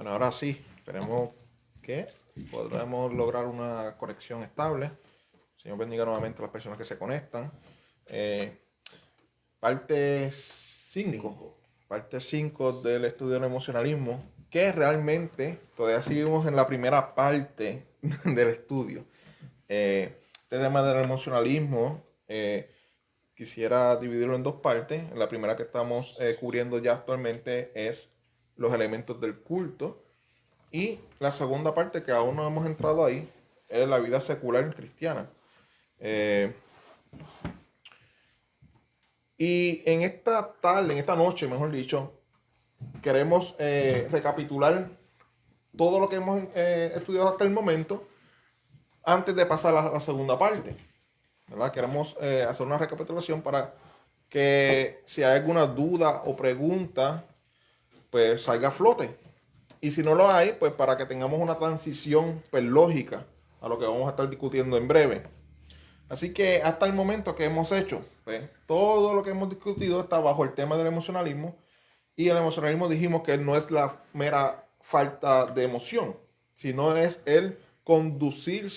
Bueno, ahora sí, esperemos que podremos lograr una conexión estable. Señor bendiga nuevamente a las personas que se conectan. Eh, parte 5, parte 5 del estudio del emocionalismo, que realmente todavía seguimos en la primera parte del estudio. Este tema del emocionalismo quisiera dividirlo en dos partes. La primera que estamos cubriendo ya actualmente es los elementos del culto. Y la segunda parte, que aún no hemos entrado ahí, es la vida secular cristiana. Y en esta tarde, en esta noche, mejor dicho, queremos recapitular todo lo que hemos estudiado hasta el momento antes de pasar a la segunda parte, ¿verdad? Queremos hacer una recapitulación para que si hay alguna duda o pregunta, pues salga a flote. Y si no lo hay, pues para que tengamos una transición pues, lógica a lo que vamos a estar discutiendo en breve. Así que hasta el momento que hemos hecho, pues, todo lo que hemos discutido está bajo el tema del emocionalismo. Y el emocionalismo dijimos que no es la mera falta de emoción, sino es el conducir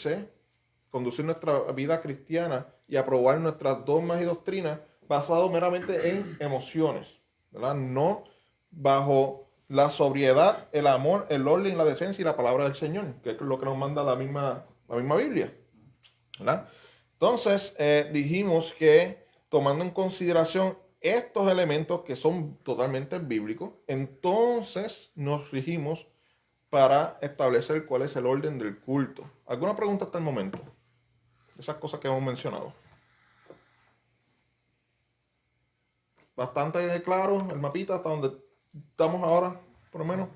nuestra vida cristiana y aprobar nuestras dogmas y doctrinas basado meramente en emociones, ¿verdad? No bajo la sobriedad, el amor, el orden, la decencia y la palabra del Señor, que es lo que nos manda la misma Biblia, ¿verdad? Entonces, dijimos que tomando en consideración estos elementos que son totalmente bíblicos, entonces nos regimos para establecer cuál es el orden del culto. ¿Alguna pregunta hasta el momento? Esas cosas que hemos mencionado. Bastante claro el mapita hasta donde estamos ahora, por lo menos.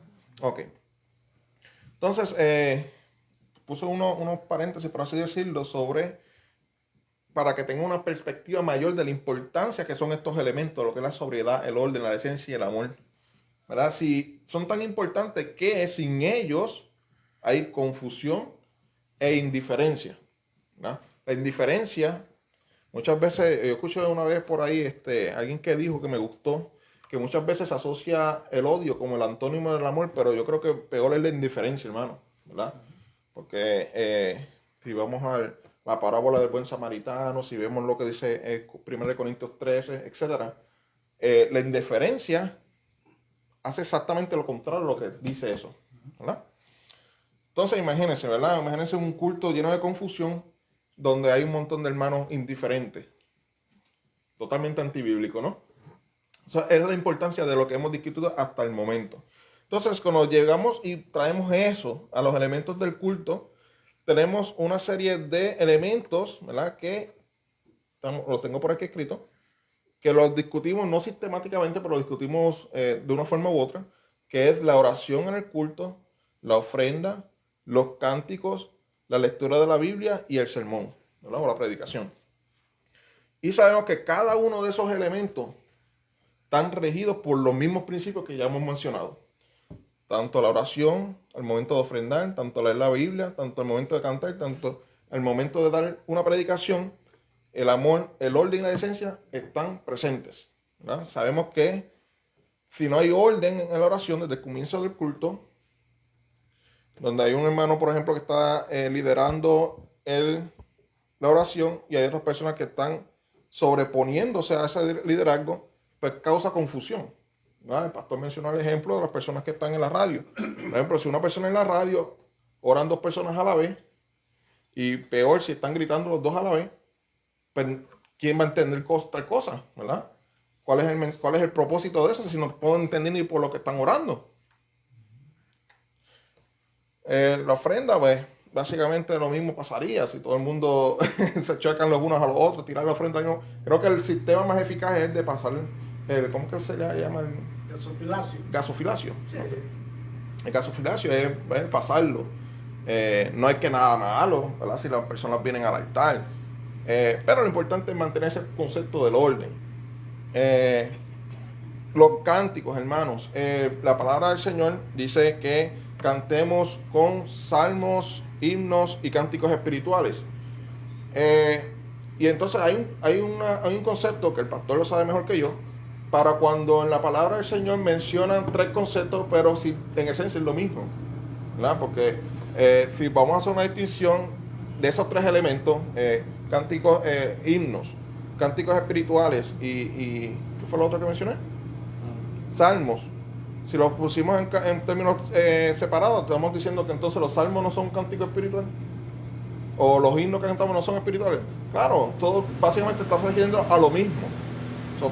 Ok. Entonces, puse unos paréntesis, por así decirlo, para que tenga una perspectiva mayor de la importancia que son estos elementos, lo que es la sobriedad, el orden, la decencia y el amor. ¿Verdad? Si son tan importantes que sin ellos hay confusión e indiferencia. ¿Verdad? La indiferencia, muchas veces, yo escuché una vez por ahí alguien que dijo que me gustó, que muchas veces se asocia el odio como el antónimo del amor, pero yo creo que peor es la indiferencia, hermano. ¿Verdad? Porque si vamos a la parábola del buen samaritano, si vemos lo que dice 1 Corintios 13, etc., la indiferencia hace exactamente lo contrario a lo que dice eso, ¿verdad? Entonces imagínense, ¿verdad? Imagínense un culto lleno de confusión donde hay un montón de hermanos indiferentes, totalmente antibíblico, ¿no? O sea, esa es la importancia de lo que hemos discutido hasta el momento. Entonces, cuando llegamos y traemos eso a los elementos del culto, tenemos una serie de elementos, ¿verdad? Que lo tengo por aquí escrito, que los discutimos no sistemáticamente, pero lo discutimos de una forma u otra, que es la oración en el culto, la ofrenda, los cánticos, la lectura de la Biblia y el sermón, ¿verdad? O la predicación. Y sabemos que cada uno de esos elementos están regidos por los mismos principios que ya hemos mencionado. Tanto la oración, al momento de ofrendar, tanto leer la Biblia, tanto al momento de cantar, tanto al momento de dar una predicación, el amor, el orden y la decencia están presentes, ¿verdad? Sabemos que si no hay orden en la oración desde el comienzo del culto, donde hay un hermano, por ejemplo, que está liderando la oración y hay otras personas que están sobreponiéndose a ese liderazgo, pues causa confusión, ¿verdad? El pastor mencionó el ejemplo de las personas que están en la radio. Por ejemplo, si una persona en la radio oran dos personas a la vez, y peor si están gritando los dos a la vez, pues, ¿quién va a entender tal cosa? ¿Verdad? ¿Cuál es el propósito de eso si no puedo entender ni por lo que están orando? La ofrenda, pues, básicamente lo mismo pasaría si todo el mundo se chocan los unos a los otros, tirar la ofrenda. Creo que el sistema más eficaz es el de pasar ¿cómo que se le llama? Gasofilacio. Sí. El gasofilacio es pasarlo. No hay que nada malo, ¿verdad? Si las personas vienen al altar. Pero lo importante es mantener ese concepto del orden. Los cánticos, hermanos. La palabra del Señor dice que cantemos con salmos, himnos y cánticos espirituales. Y entonces hay un concepto que el pastor lo sabe mejor que yo, para cuando en la palabra del Señor mencionan tres conceptos, pero si en esencia es lo mismo, ¿verdad? Porque si vamos a hacer una distinción de esos tres elementos, cánticos, himnos, cánticos espirituales y ¿qué fue lo otro que mencioné? Salmos. Si los pusimos en términos separados, estamos diciendo que entonces los salmos no son cánticos espirituales. O los himnos que cantamos no son espirituales. Claro, todo básicamente está refiriendo a lo mismo.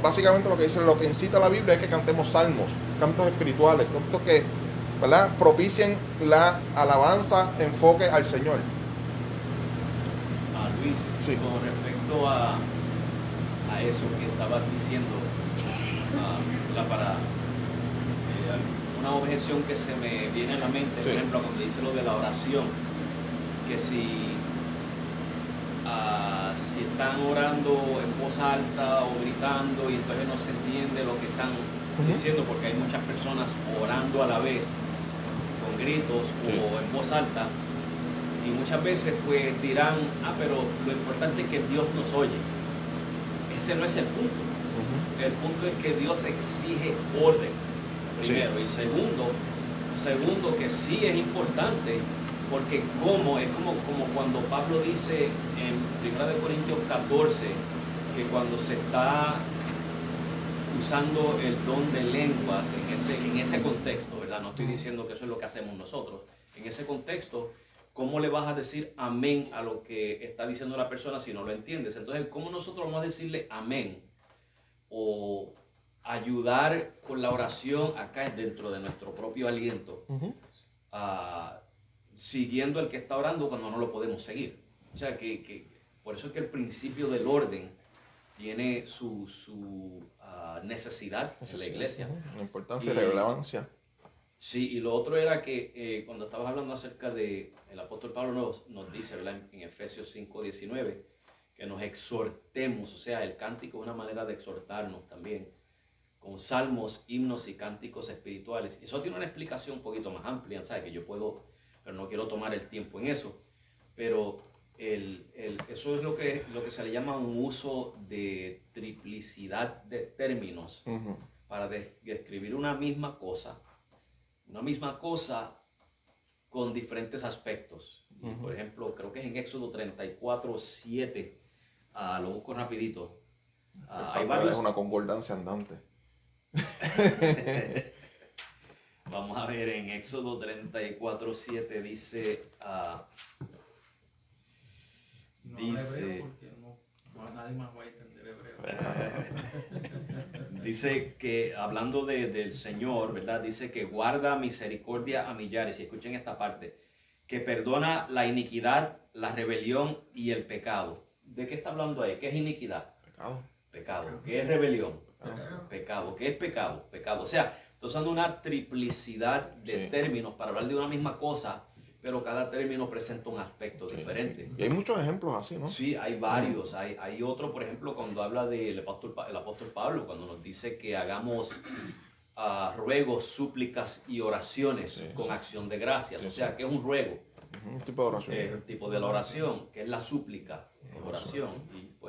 Básicamente lo que dice, lo que incita la Biblia es que cantemos salmos, cantos espirituales, cantos que, ¿verdad?, propicien la alabanza, enfoque al Señor. Luis, sí. Con respecto a eso que estabas diciendo, para una objeción que se me viene a la mente, por ejemplo, cuando dice lo de la oración, que si están orando en voz alta o gritando y entonces no se entiende lo que están diciendo, porque hay muchas personas orando a la vez con gritos o en voz alta, y muchas veces pues dirán, pero lo importante es que Dios nos oye. Ese no es el punto. El punto es que Dios exige orden, primero, y segundo que sí es importante, porque es como cuando Pablo dice en 1 Corintios 14 que cuando se está usando el don de lenguas en ese contexto, ¿verdad? No estoy diciendo que eso es lo que hacemos nosotros. En ese contexto, ¿cómo le vas a decir amén a lo que está diciendo la persona si no lo entiendes? Entonces, ¿cómo nosotros vamos a decirle amén o ayudar con la oración acá dentro de nuestro propio aliento, siguiendo al que está orando cuando no lo podemos seguir? O sea, que por eso es que el principio del orden tiene su necesidad en la iglesia. La importancia y la relevancia. Sí, y lo otro era que cuando estabas hablando acerca de, el apóstol Pablo nos dice, ¿verdad?, en Efesios 5:19, que nos exhortemos, o sea, el cántico es una manera de exhortarnos también, con salmos, himnos y cánticos espirituales. Y eso tiene una explicación un poquito más amplia, ¿sabes? Que yo puedo, pero no quiero tomar el tiempo en eso. Pero eso es lo que se le llama un uso de triplicidad de términos para describir una misma cosa con diferentes aspectos. Y, por ejemplo, creo que es en Éxodo 34:7, lo busco rapidito. Hay varios... Es una concordancia andante. Vamos a ver, en Éxodo 34:7 dice... dice... nadie más va a entender hebreo. Dice que, hablando del Señor, ¿verdad? Dice que guarda misericordia a millares. Y escuchen esta parte. Que perdona la iniquidad, la rebelión y el pecado. ¿De qué está hablando ahí? ¿Qué es iniquidad? Pecado. ¿Qué es rebelión? Pecado. ¿Qué es pecado? Pecado. O sea, estoy usando una triplicidad de términos para hablar de una misma cosa, pero cada término presenta un aspecto diferente. Y hay muchos ejemplos así, ¿no? Sí, hay varios. Hay otro, por ejemplo, cuando habla del apóstol Pablo, cuando nos dice que hagamos ruegos, súplicas y oraciones con acción de gracias. O sea, ¿qué es un ruego? Un tipo de oración. El tipo de la oración, que es la súplica, oración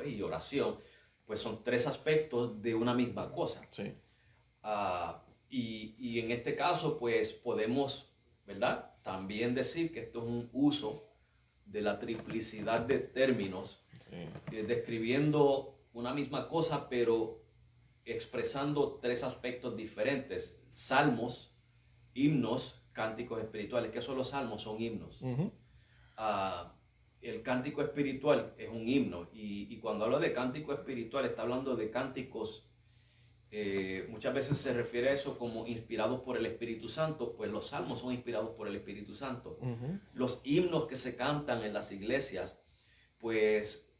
y oración, pues son tres aspectos de una misma cosa. Sí. Y en este caso, pues podemos, ¿verdad?, también decir que esto es un uso de la triplicidad de términos, describiendo una misma cosa, pero expresando tres aspectos diferentes: salmos, himnos, cánticos espirituales. ¿Qué son los salmos? Son himnos. El cántico espiritual es un himno, y cuando habla de cántico espiritual está hablando de cánticos. Muchas veces se refiere a eso como inspirados por el Espíritu Santo. Pues los salmos son inspirados por el Espíritu Santo. Los himnos que se cantan en las iglesias, pues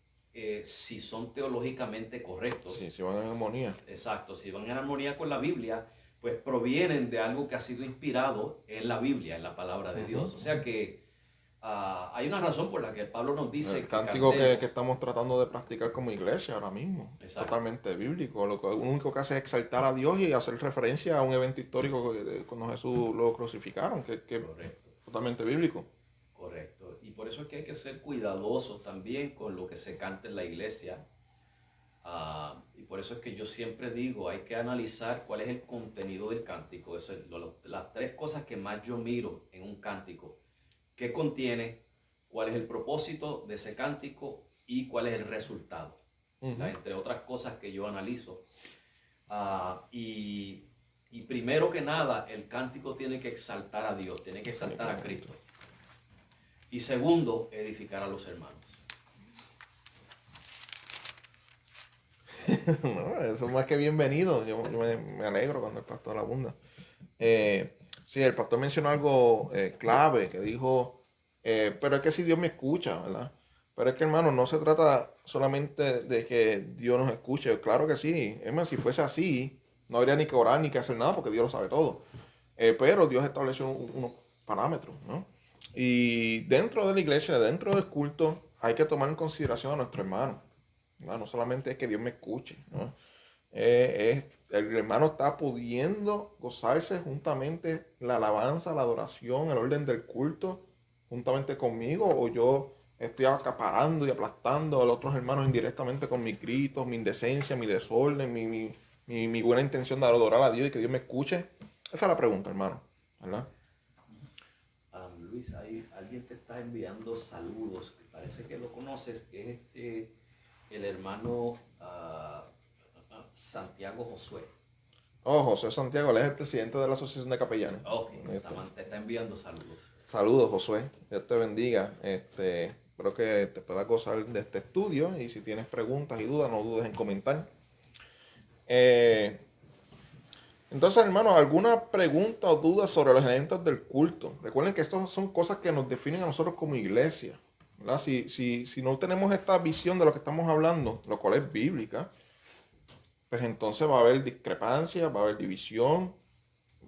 si son teológicamente correctos, si van en armonía. Exacto, si van en armonía con la Biblia, pues provienen de algo que ha sido inspirado en la Biblia, en la palabra de Dios. O sea que hay una razón por la que Pablo nos dice el cántico que estamos tratando de practicar como iglesia ahora mismo. Exacto. Totalmente bíblico. Lo único que hace es exaltar a Dios y hacer referencia a un evento histórico cuando Jesús lo crucificaron, que es totalmente bíblico. Correcto. Y por eso es que hay que ser cuidadosos también con lo que se canta en la iglesia. Y por eso es que yo siempre digo, hay que analizar cuál es el contenido del cántico. Eso es las tres cosas que más yo miro en un cántico. ¿Qué contiene? ¿Cuál es el propósito de ese cántico? Y cuál es el resultado. Entre otras cosas que yo analizo. Y primero que nada, el cántico tiene que exaltar a Dios, tiene que exaltar a Cristo. Y segundo, edificar a los hermanos. No, eso es más que bienvenido. Yo me alegro cuando el pastor abunda. Sí, el pastor mencionó algo clave, que dijo, pero es que si Dios me escucha, ¿verdad? Pero es que, hermano, no se trata solamente de que Dios nos escuche. Claro que sí. Es más, si fuese así, no habría ni que orar ni que hacer nada porque Dios lo sabe todo. Pero Dios estableció unos parámetros, ¿no? Y dentro de la iglesia, dentro del culto, hay que tomar en consideración a nuestro hermano. No solamente es que Dios me escuche, ¿no? El hermano está pudiendo gozarse juntamente la alabanza, la adoración, el orden del culto, juntamente conmigo, o yo estoy acaparando y aplastando a los otros hermanos indirectamente con mis gritos, mi indecencia, mi desorden, mi buena intención de adorar a Dios y que Dios me escuche. Esa es la pregunta, hermano, ¿verdad? Luis, alguien te está enviando saludos, parece que lo conoces, que es el hermano Santiago Josué. Oh, José Santiago, él es el presidente de la Asociación de Capellanes. Ok, te está enviando saludos. Saludos, Josué. Dios te bendiga. Espero que te puedas gozar de este estudio y si tienes preguntas y dudas, no dudes en comentar. Entonces, hermanos, ¿alguna pregunta o duda sobre los elementos del culto? Recuerden que estas son cosas que nos definen a nosotros como iglesia, ¿verdad? Si no tenemos esta visión de lo que estamos hablando, lo cual es bíblica, pues entonces va a haber discrepancia, va a haber división,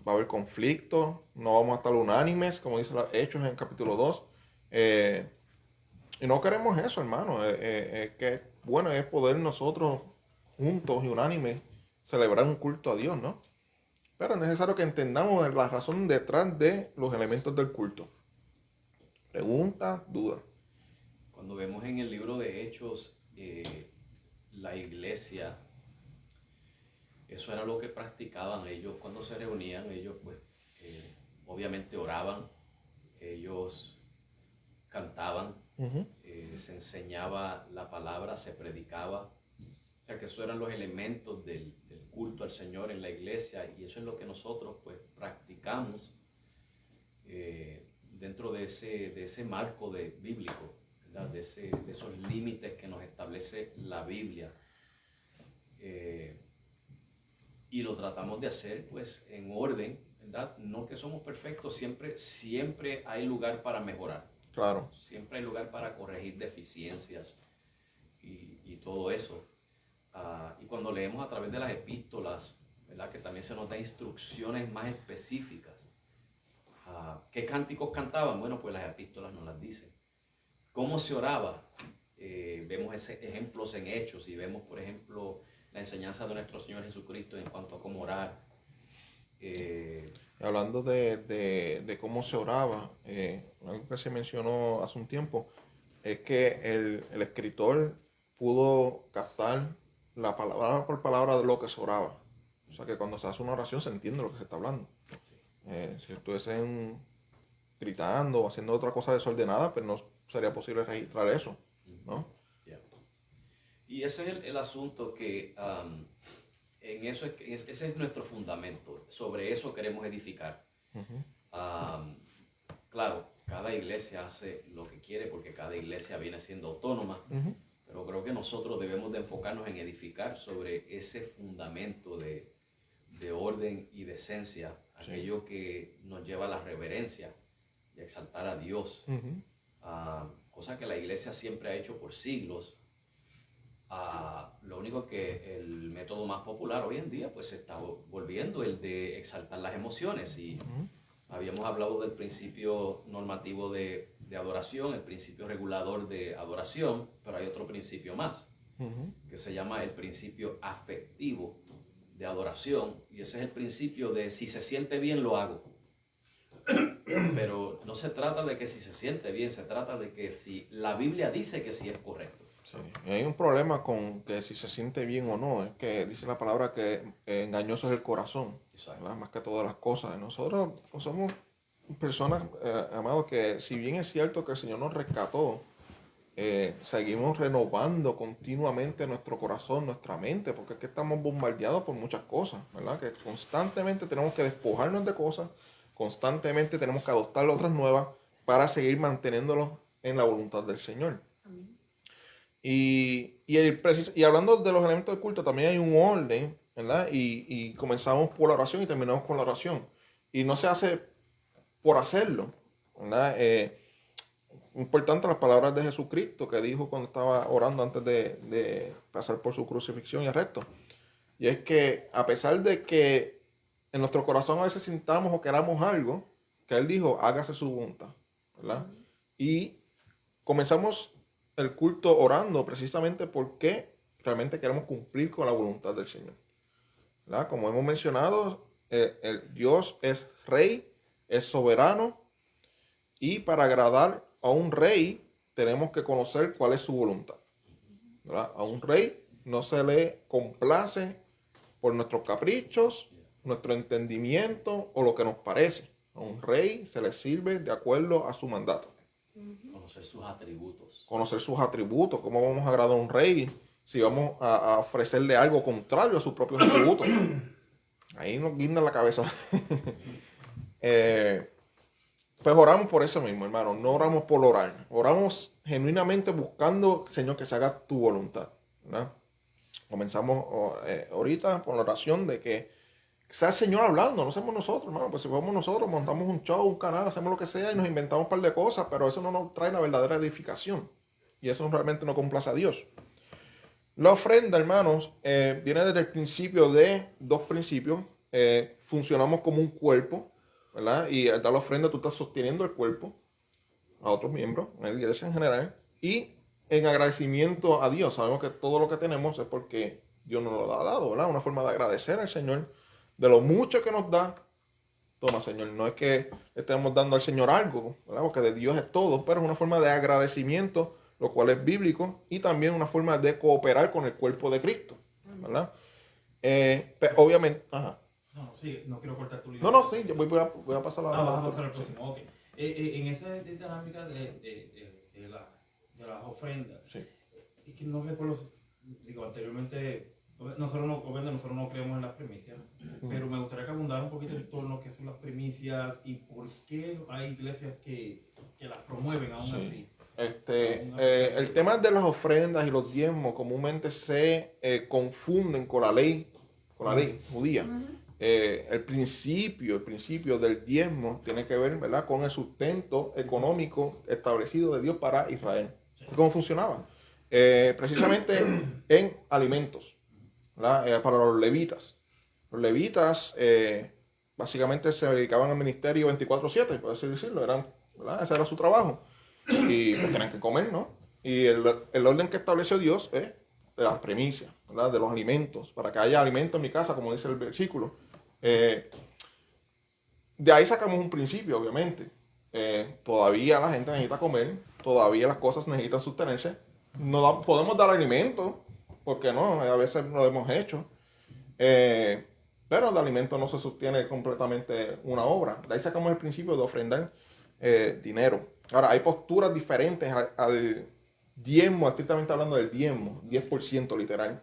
va a haber conflicto, no vamos a estar unánimes, como dice Hechos en el capítulo 2. Y no queremos eso, hermano. Que bueno es poder nosotros juntos y unánimes celebrar un culto a Dios, ¿no? Pero es necesario que entendamos la razón detrás de los elementos del culto. Preguntas, dudas. Cuando vemos en el libro de Hechos, la iglesia, eso era lo que practicaban ellos cuando se reunían. Ellos pues obviamente oraban, ellos cantaban, se enseñaba la palabra, se predicaba. O sea que esos eran los elementos del culto al Señor en la iglesia, y eso es lo que nosotros pues practicamos dentro de ese marco bíblico, ¿verdad? De esos límites que nos establece la Biblia. Y lo tratamos de hacer pues en orden, ¿verdad? No que somos perfectos, siempre hay lugar para mejorar. Claro. Siempre hay lugar para corregir deficiencias y todo eso. Y cuando leemos a través de las epístolas, ¿verdad? Que también se nos da instrucciones más específicas. ¿Qué cánticos cantaban? Bueno, pues las epístolas nos las dicen. ¿Cómo se oraba? Vemos ejemplos en Hechos y vemos, por ejemplo, la enseñanza de nuestro Señor Jesucristo en cuanto a cómo orar. Hablando de cómo se oraba, algo que se mencionó hace un tiempo, es que el escritor pudo captar la palabra por palabra de lo que se oraba. O sea que cuando se hace una oración se entiende lo que se está hablando. Sí. Si estuviesen gritando o haciendo otra cosa desordenada, pues no sería posible registrar eso, ¿no? Yeah. Y ese es el asunto que ese es nuestro fundamento. Sobre eso queremos edificar. Claro, cada iglesia hace lo que quiere porque cada iglesia viene siendo autónoma. Pero creo que nosotros debemos de enfocarnos en edificar sobre ese fundamento de orden y de esencia, sí. Aquello que nos lleva a la reverencia y a exaltar a Dios, cosa que la iglesia siempre ha hecho por siglos. Lo único que el método más popular hoy en día pues se está volviendo el de exaltar las emociones, y habíamos hablado del principio normativo de adoración, el principio regulador de adoración, pero hay otro principio más, que se llama el principio afectivo de adoración, y ese es el principio de si se siente bien lo hago. Pero no se trata de que si se siente bien, se trata de que si la Biblia dice que sí es correcto. Sí. Y hay un problema con que si se siente bien o no. Es que dice la palabra que engañoso es el corazón, ¿verdad? Más que todas las cosas. Nosotros no somos personas, amados, que si bien es cierto que el Señor nos rescató, seguimos renovando continuamente nuestro corazón, nuestra mente, porque es que estamos bombardeados por muchas cosas, ¿verdad? Que constantemente tenemos que despojarnos de cosas, constantemente tenemos que adoptar otras nuevas para seguir manteniéndolos en la voluntad del Señor. Y hablando de los elementos del culto, también hay un orden, ¿verdad? Y comenzamos por la oración y terminamos con la oración. Y no se hace por hacerlo, ¿verdad? Importante las palabras de Jesucristo que dijo cuando estaba orando antes de pasar por su crucifixión y arresto. Y es que a pesar de que en nuestro corazón a veces sintamos o queramos algo, que Él dijo, hágase su voluntad, ¿verdad? Y comenzamos el culto orando precisamente porque realmente queremos cumplir con la voluntad del Señor, ¿verdad? Como hemos mencionado, el Dios es rey, es soberano, y para agradar a un rey tenemos que conocer cuál es su voluntad, ¿verdad? A un rey no se le complace por nuestros caprichos, nuestro entendimiento o lo que nos parece. A un rey se le sirve de acuerdo a su mandato. Conocer sus atributos. Conocer sus atributos. ¿Cómo vamos a agradar a un rey si vamos a ofrecerle algo contrario a sus propios atributos? Ahí nos guinda la cabeza. Pues oramos por eso mismo, hermano. No oramos por orar. Oramos genuinamente buscando, Señor, que se haga tu voluntad, ¿verdad? Comenzamos ahorita con la oración de que sea el Señor hablando, no somos nosotros, hermano. Pues si fuéramos nosotros, montamos un show, un canal, hacemos lo que sea y nos inventamos un par de cosas, pero eso no nos trae la verdadera edificación. Y eso realmente no complace a Dios. La ofrenda, hermanos, viene desde el principio de dos principios. Funcionamos como un cuerpo, ¿verdad? Y al dar la ofrenda tú estás sosteniendo el cuerpo a otros miembros, en la iglesia en general, y en agradecimiento a Dios. Sabemos que todo lo que tenemos es porque Dios nos lo ha dado, ¿verdad? Una forma de agradecer al Señor de lo mucho que nos da. Toma, Señor, no es que le estemos dando al Señor algo, ¿verdad? Porque de Dios es todo, pero es una forma de agradecimiento, lo cual es bíblico, y también una forma de cooperar con el cuerpo de Cristo, ¿verdad? Obviamente, ajá. No, sí, no quiero cortar tu No, libro. no, sí, yo voy a pasar la... Vas a pasar al próximo, ok. En esa dinámica de las ofrendas, Sí. es que no recuerdo, digo, anteriormente, obviamente nosotros no creemos en las primicias, pero me gustaría que abundara un poquito en torno a qué son las primicias y por qué hay iglesias que las promueven aún así. El tema de las ofrendas y los diezmos comúnmente se confunden con la ley judía. El principio del diezmo tiene que ver, ¿verdad?, con el sustento económico establecido de Dios para Israel. ¿Cómo funcionaba? Precisamente en alimentos, ¿verdad? Para los levitas. Los levitas básicamente se dedicaban al ministerio 24/7, por así decirlo. ¿Verdad? Ese era su trabajo. Y pues tenían que comer, ¿no? Y el orden que estableció Dios es de las primicias, ¿verdad? De los alimentos, para que haya alimento en mi casa, como dice el versículo. De ahí sacamos un principio, obviamente. Todavía la gente necesita comer, todavía las cosas necesitan sostenerse. Podemos dar alimento, porque no, a veces lo hemos hecho. Pero el alimento no se sostiene completamente una obra. De ahí sacamos el principio de ofrendar dinero. Ahora, hay posturas diferentes al diezmo, estrictamente hablando del diezmo, 10% literal.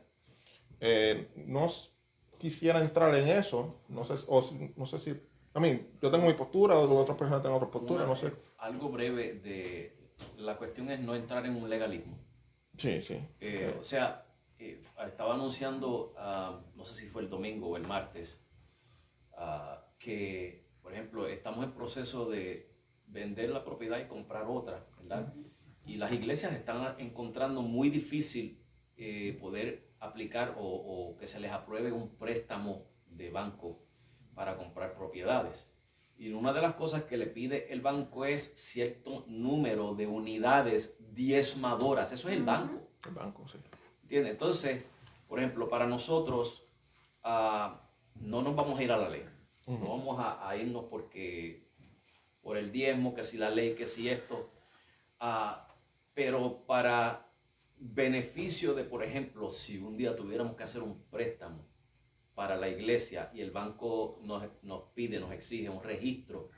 No quisiera entrar en eso, no sé si, yo tengo mi postura, o otras personas tienen otra postura, no sé. Algo breve la cuestión es no entrar en un legalismo. Sí, sí. O sea, estaba anunciando, no sé si fue el domingo o el martes, que, por ejemplo, estamos en proceso de vender la propiedad y comprar otra, ¿verdad? Y las iglesias están encontrando muy difícil poder aplicar o que se les apruebe un préstamo de banco para comprar propiedades. Y una de las cosas que le pide el banco es cierto número de unidades diezmadoras. Eso es el banco. El banco, sí. ¿Entiendes? Entonces, por ejemplo, para nosotros no nos vamos a ir a la ley. No vamos a irnos por el diezmo, que si la ley, que si esto. Pero para beneficio de, por ejemplo, si un día tuviéramos que hacer un préstamo para la iglesia y el banco nos pide, nos exige un registro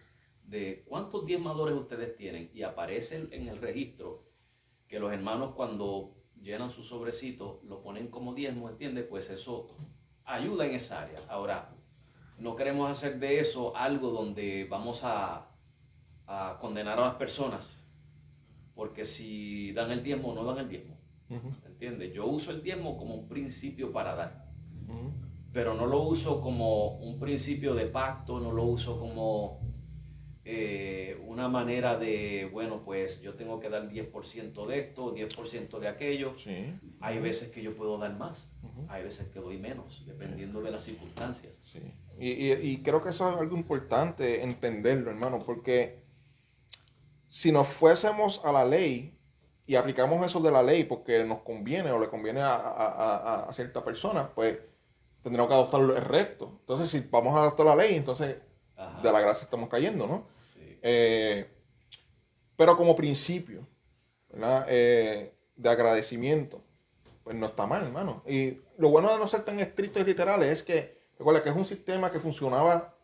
de cuántos diezmadores ustedes tienen y aparece en el registro que los hermanos cuando llenan su sobrecito lo ponen como diezmo, ¿entiendes? Pues eso ayuda en esa área. Ahora, no queremos hacer de eso algo donde vamos a condenar a las personas porque si dan el diezmo o no dan el diezmo. ¿Entiendes? Yo uso el diezmo como un principio para dar, pero no lo uso como un principio de pacto, no lo uso como una manera de, bueno, pues yo tengo que dar 10% de esto, 10% de aquello. Sí. Hay veces que yo puedo dar más, hay veces que doy menos, dependiendo de las circunstancias. Sí. Y creo que eso es algo importante entenderlo, hermano, porque si nos fuésemos a la ley y aplicamos eso de la ley porque nos conviene o le conviene a cierta persona, pues tendremos que adoptar el recto. Entonces, si vamos a adoptar la ley, entonces Ajá. de la gracia estamos cayendo, ¿no? Sí. Pero como principio, ¿verdad? De agradecimiento, pues no está mal, hermano. Y lo bueno de no ser tan estrictos y literales es que, recuerda que es un sistema que funcionaba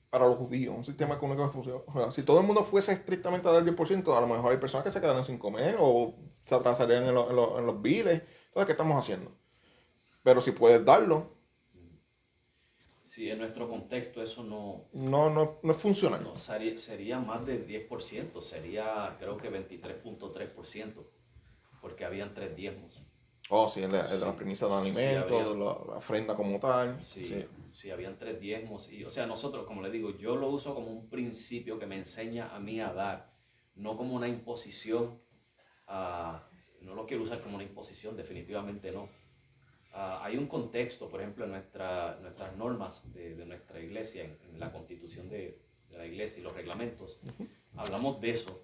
para los judíos, un sistema económico que funcionaba. O sea, si todo el mundo fuese estrictamente a dar el 10%, a lo mejor hay personas que se quedaran sin comer o se atrasarían en los biles. Entonces, ¿qué estamos haciendo? Pero si puedes darlo, Sí, en nuestro contexto eso no es funcional. no sería más del 10%, sería creo que 23.3%, porque habían 3 diezmos. Oh, sí, el de la premisa de los alimentos, había- la ofrenda como tal. Sí, sí, habían 3 diezmos. Y, o sea, nosotros, como les digo, yo lo uso como un principio que me enseña a mí a dar, no como una imposición. No lo quiero usar como una imposición, definitivamente no. Hay un contexto, por ejemplo, en nuestras normas de nuestra iglesia, en la constitución de la iglesia y los reglamentos, hablamos de eso,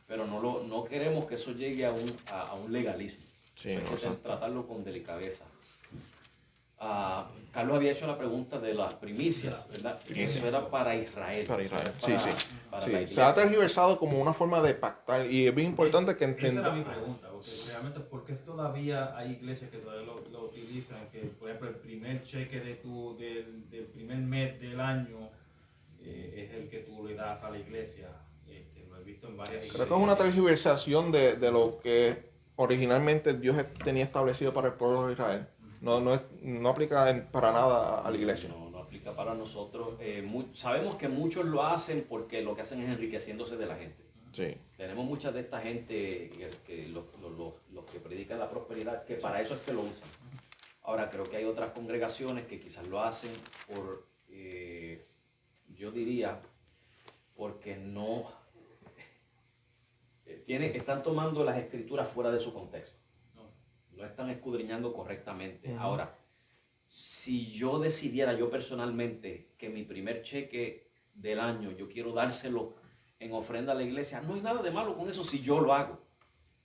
pero no queremos que eso llegue a un legalismo. Sí, Hay que exacto. tratarlo con delicadeza. Carlos había hecho la pregunta de las primicias, ¿verdad? Eso era para Israel. Para eso Israel. era Sí, sí. para Sí, la se ha iglesia. tergiversado como una forma de pactar y es bien importante que Esa era mi entendamos. pregunta, porque realmente, ¿por qué todavía hay iglesias que todavía lo utilizan? Que, por ejemplo, el primer cheque del primer mes del año es el que tú le das a la iglesia. Lo he visto en varias iglesias. Creo que es una tergiversación de lo que originalmente Dios tenía establecido para el pueblo de Israel. No aplica para nada a la iglesia. No aplica para nosotros. Sabemos que muchos lo hacen porque lo que hacen es enriqueciéndose de la gente. Sí. Tenemos mucha de esta gente, los que predican la prosperidad, que para eso es que lo usan. Ahora, creo que hay otras congregaciones que quizás lo hacen por, yo diría, porque están tomando las escrituras fuera de su contexto. No están escudriñando correctamente. Ahora, si yo decidiera yo personalmente que mi primer cheque del año yo quiero dárselo en ofrenda a la iglesia, no hay nada de malo con eso si yo lo hago,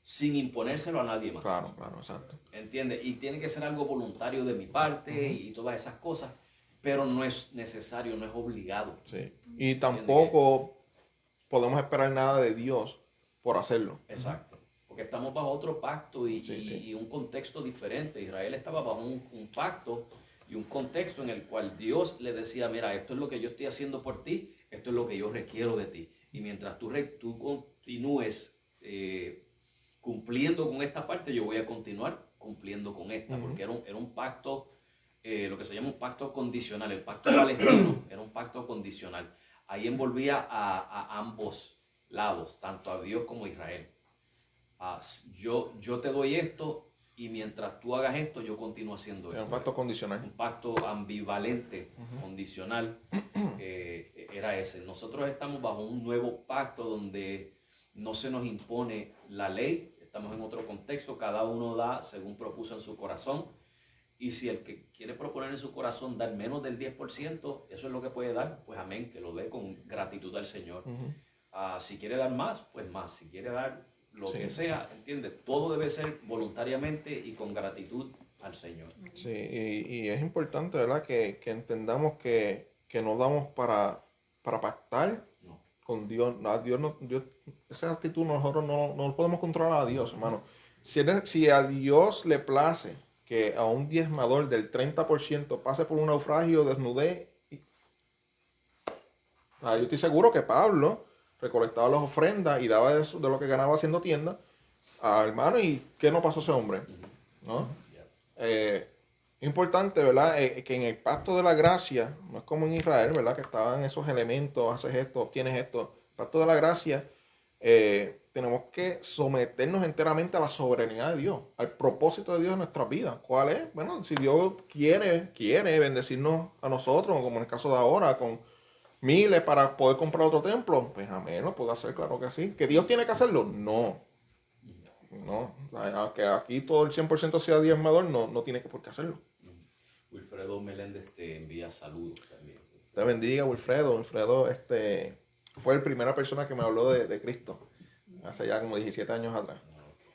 sin imponérselo a nadie más. Claro, exacto. ¿Entiendes? Y tiene que ser algo voluntario de mi parte y todas esas cosas, pero no es necesario, no es obligado. Sí. Y tampoco podemos esperar nada de Dios por hacerlo. Exacto. Porque estamos bajo otro pacto y un contexto diferente. Israel estaba bajo un pacto y un contexto en el cual Dios le decía, mira, esto es lo que yo estoy haciendo por ti, esto es lo que yo requiero de ti. Y mientras tú continúes cumpliendo con esta parte, yo voy a continuar cumpliendo con esta, porque era un pacto, lo que se llama un pacto condicional. El pacto palestino era un pacto condicional. Ahí envolvía a ambos lados, tanto a Dios como a Israel. Yo te doy esto y mientras tú hagas esto, yo continúo haciendo esto. Un pacto condicional. Un pacto ambivalente, condicional, era ese. Nosotros estamos bajo un nuevo pacto donde no se nos impone la ley, estamos en otro contexto, cada uno da según propuso en su corazón. Y si el que quiere proponer en su corazón dar menos del 10%, eso es lo que puede dar, pues amén, que lo dé con gratitud al Señor. Si quiere dar más, pues más. Si quiere dar lo que sea, ¿entiendes? Todo debe ser voluntariamente y con gratitud al Señor. Sí, y es importante, ¿verdad? Que entendamos que no damos para pactar con Dios. Dios esa actitud nosotros no podemos controlar a Dios, hermano. Si a Dios le place que a un diezmador del 30% pase por un naufragio, desnudez, yo estoy seguro que Pablo recolectaba las ofrendas y daba de lo que ganaba haciendo tienda a hermano, y ¿qué no pasó a ese hombre? ¿No? Importante, ¿verdad? Que en el pacto de la gracia, no es como en Israel, ¿verdad? Que estaban esos elementos, haces esto, obtienes esto. El pacto de la gracia, tenemos que someternos enteramente a la soberanía de Dios, al propósito de Dios en nuestras vidas. ¿Cuál es? Bueno, si Dios quiere bendecirnos a nosotros, como en el caso de ahora, con miles para poder comprar otro templo, pues amén, lo puede hacer, claro que sí. ¿Que Dios tiene que hacerlo? No. No, que aquí todo el 100% sea diezmador, no tiene por qué hacerlo. Wilfredo Meléndez te envía saludos también. Te bendiga, Wilfredo. Wilfredo fue la primera persona que me habló de Cristo hace ya como 17 años atrás.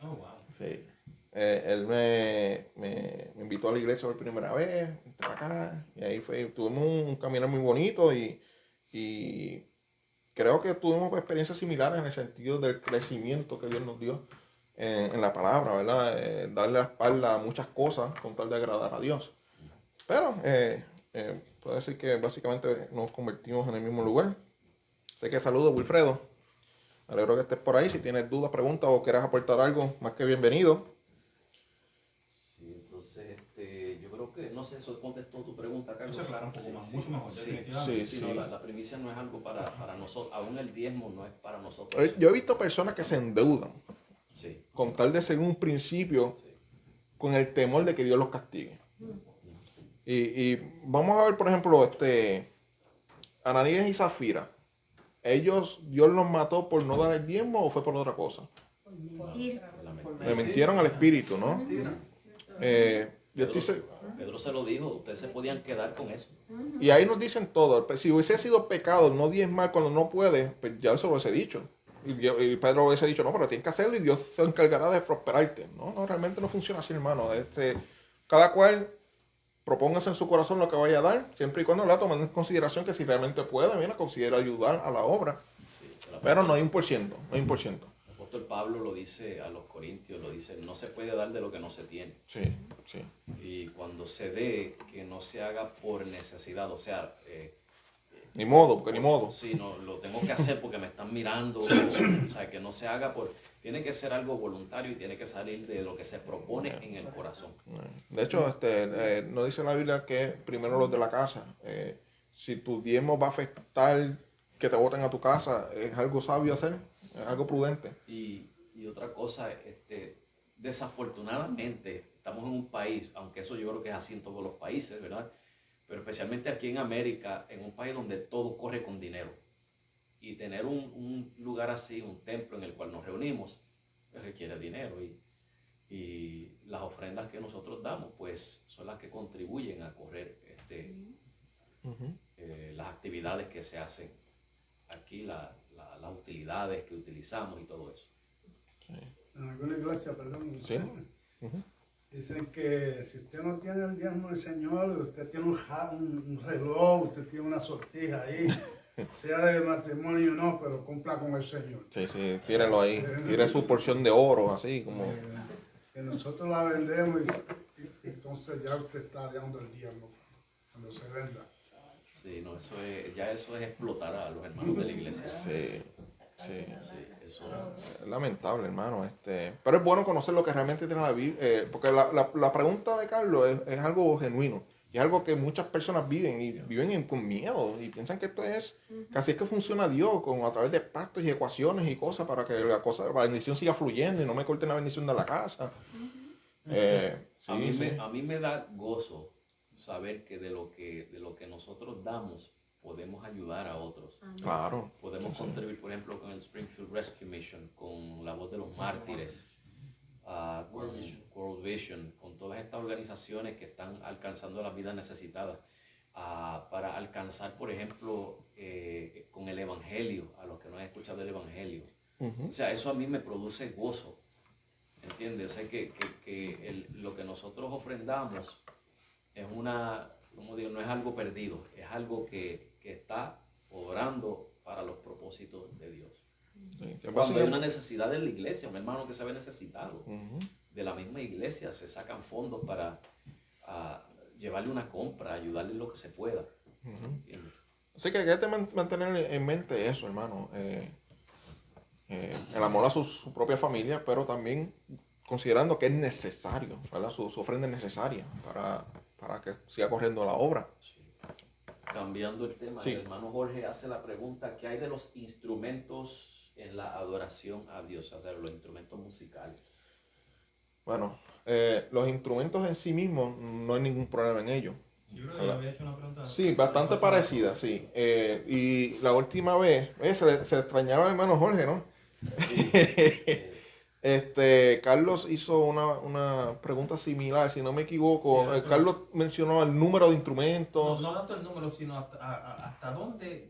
Oh, wow. Sí. Él me invitó a la iglesia por primera vez, para acá, y ahí tuvimos un caminar muy bonito y creo que tuvimos experiencias similares en el sentido del crecimiento que Dios nos dio en la palabra, ¿verdad? Darle la espalda a muchas cosas con tal de agradar a Dios. Pero puedo decir que básicamente nos convertimos en el mismo lugar. Así que saludos, Wilfredo. Me alegro que estés por ahí. Si tienes dudas, preguntas o quieres aportar algo, más que bienvenido. Sí, entonces yo creo que, no sé, eso contestó tu pregunta, Carlos. Eso aclara un poco más, Sí, mucho mejor, sí, definitivamente. sí, no, la primicia no es algo para nosotros, aún el diezmo no es para nosotros. Yo he visto personas que se endeudan Sí, con tal de seguir un principio sí. con el temor de que Dios los castigue. Y vamos a ver, por ejemplo, Ananías y Zafira. ¿Dios los mató por no dar el diezmo o fue por otra cosa? Le mintieron al espíritu, ¿no? Pedro se lo dijo, ustedes se podían quedar con eso. Y ahí nos dicen todo. Si hubiese sido pecado no diezmar cuando no puede, pues ya eso lo hubiese dicho. Y Pedro hubiese dicho, no, pero tienes que hacerlo y Dios se encargará de prosperarte. No, realmente no funciona así, hermano. Cada cual propóngase en su corazón lo que vaya a dar, siempre y cuando la tomen en consideración que si realmente puede, mira, considera ayudar a la obra. Sí, Pero no hay 1%, no hay 1%. El apóstol Pablo lo dice a los corintios, lo dice, no se puede dar de lo que no se tiene. Sí, sí. Y cuando se dé, que no se haga por necesidad, o sea... Ni modo, porque ni modo. Sí, no, lo tengo que hacer porque me están mirando, o sea, que no se haga por... Tiene que ser algo voluntario y tiene que salir de lo que se propone en el corazón. De hecho, no dice la Biblia que primero los de la casa. Si tu diezmo va a afectar que te voten a tu casa, es algo sabio hacer, es algo prudente. Y otra cosa, desafortunadamente, estamos en un país, aunque eso yo creo que es así en todos los países, ¿verdad? Pero especialmente aquí en América, en un país donde todo corre con dinero. Y tener un lugar así, un templo en el cual nos reunimos, pues requiere dinero. Y las ofrendas que nosotros damos, pues son las que contribuyen a correr las actividades que se hacen aquí, las utilidades que utilizamos y todo eso. Sí. En alguna iglesia, perdón, Sí. dicen que si usted no tiene el diezmo del Señor, usted tiene un reloj, usted tiene una sortija ahí, sea de matrimonio o no, pero cumpla con el Señor. Sí, tírenlo ahí. Tire su porción de oro, así como... Que nosotros la vendemos y entonces ya usted está dando el diezmo cuando se venda. Sí, no, eso es explotar a los hermanos de la iglesia. Sí. Sí, eso. Es lamentable, hermano. Pero es bueno conocer lo que realmente tiene la Biblia. Porque la pregunta de Carlos es algo genuino. Y es algo que muchas personas viven con miedo. Y piensan que esto es, que así es que funciona Dios, a través de pactos y ecuaciones y cosas para que la bendición siga fluyendo y no me corten la bendición de la casa. A mí me da gozo saber que de lo que nosotros damos podemos ayudar a otros. Claro. Podemos contribuir, por ejemplo, con el Springfield Rescue Mission, con la Voz de los Mártires, con World Vision, con todas estas organizaciones que están alcanzando las vidas necesitadas, para alcanzar, por ejemplo, con el Evangelio, a los que no han escuchado el Evangelio. O sea, eso a mí me produce gozo, ¿entiendes? Sé que lo que nosotros ofrendamos es como digo, no es algo perdido, es algo que está obrando para los propósitos de Dios. Sí, Cuando hay una necesidad en la iglesia, un hermano que se ve necesitado, de la misma iglesia se sacan fondos para llevarle una compra, ayudarle en lo que se pueda. ¿Entiendes? Así que hay que mantener en mente eso, hermano. El amor a su propia familia, pero también considerando que es necesario, ¿verdad? Su ofrenda es necesaria para que siga corriendo la obra. Sí. Cambiando el tema, Sí. el hermano Jorge hace la pregunta, ¿qué hay de los instrumentos en la adoración a Dios? O sea, los instrumentos musicales. Bueno, los instrumentos en sí mismos no hay ningún problema en ellos. Yo creo que le había hecho una pregunta. Sí, bastante parecida, sí. Y la última vez, se le extrañaba al hermano Jorge, ¿no? Carlos hizo una pregunta similar, si no me equivoco. Sí, Carlos mencionó el número de instrumentos. No tanto el número, sino hasta dónde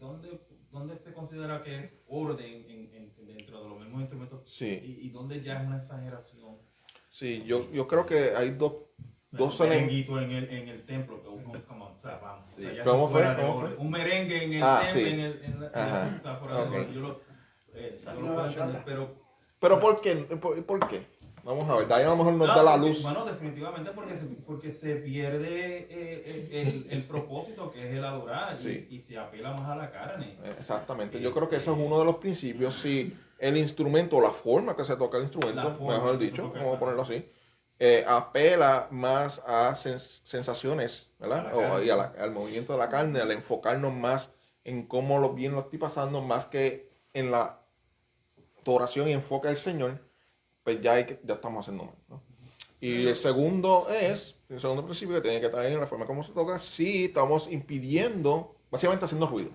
se considera que es orden dentro de los mismos instrumentos Sí. y dónde ya es una exageración. Sí, yo creo que hay dos Un elementos. merenguito en el templo, o sea, vamos. Sí. O sea, ya ¿Cómo se fuera fue? de ¿Cómo orden. fue? Un merengue en el templo, Sí. en la Ajá. está fuera Ok. de orden. Yo lo puedo entender, pero Pero ¿por qué? ¿Por qué? Vamos a ver, de ahí a lo mejor nos da la luz. Bueno, definitivamente porque se pierde el propósito que es el adorar Sí. y se apela más a la carne. Exactamente, yo creo que eso es uno de los principios. Si el instrumento, la forma que se toca el instrumento, La forma mejor que se dicho, toca, vamos a claro. ponerlo así, apela más a sensaciones, ¿verdad? A la carne. Y al movimiento de la carne, al enfocarnos más en cómo bien lo estoy pasando, más que en la oración y enfoque del Señor, pues ya estamos haciendo mal, ¿no? Y el segundo principio que tiene que estar en la forma como se toca, si estamos impidiendo, básicamente haciendo ruido.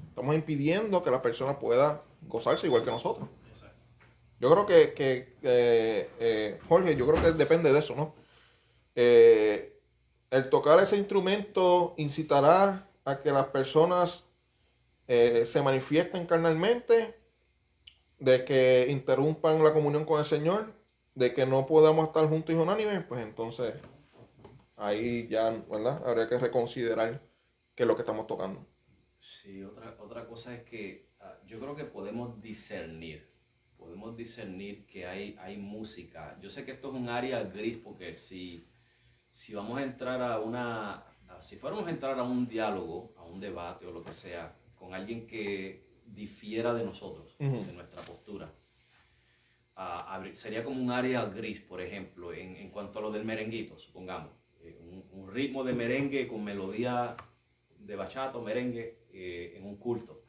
Estamos impidiendo que la persona pueda gozarse igual que nosotros. Exacto. Yo creo que Jorge, yo creo que depende de eso, ¿no? El tocar ese instrumento incitará a que las personas se manifiesten carnalmente, de que interrumpan la comunión con el Señor, de que no podamos estar juntos y unánimes, pues entonces ahí ya, ¿verdad? Habría que reconsiderar qué es lo que estamos tocando. Sí, otra cosa es que yo creo que podemos discernir que hay música. Yo sé que esto es un área gris porque si vamos a entrar si fuéramos a entrar a un diálogo, a un debate o lo que sea, con alguien que difiera de nosotros, de nuestra postura, sería como un área gris, por ejemplo, en cuanto a lo del merenguito, supongamos. Un ritmo de merengue con melodía de bachata o merengue en un culto.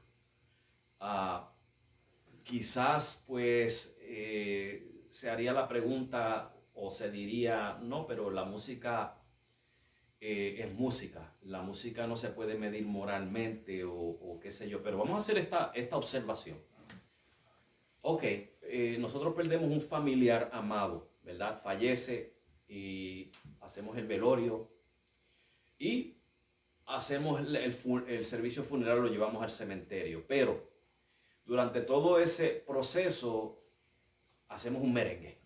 Quizás pues se haría la pregunta o se diría, no, pero la música es música. La música no se puede medir moralmente o qué sé yo, pero vamos a hacer esta observación. Ok, nosotros perdemos un familiar amado, ¿verdad? Fallece y hacemos el velorio y hacemos el servicio funeral, lo llevamos al cementerio, pero durante todo ese proceso hacemos un merengue.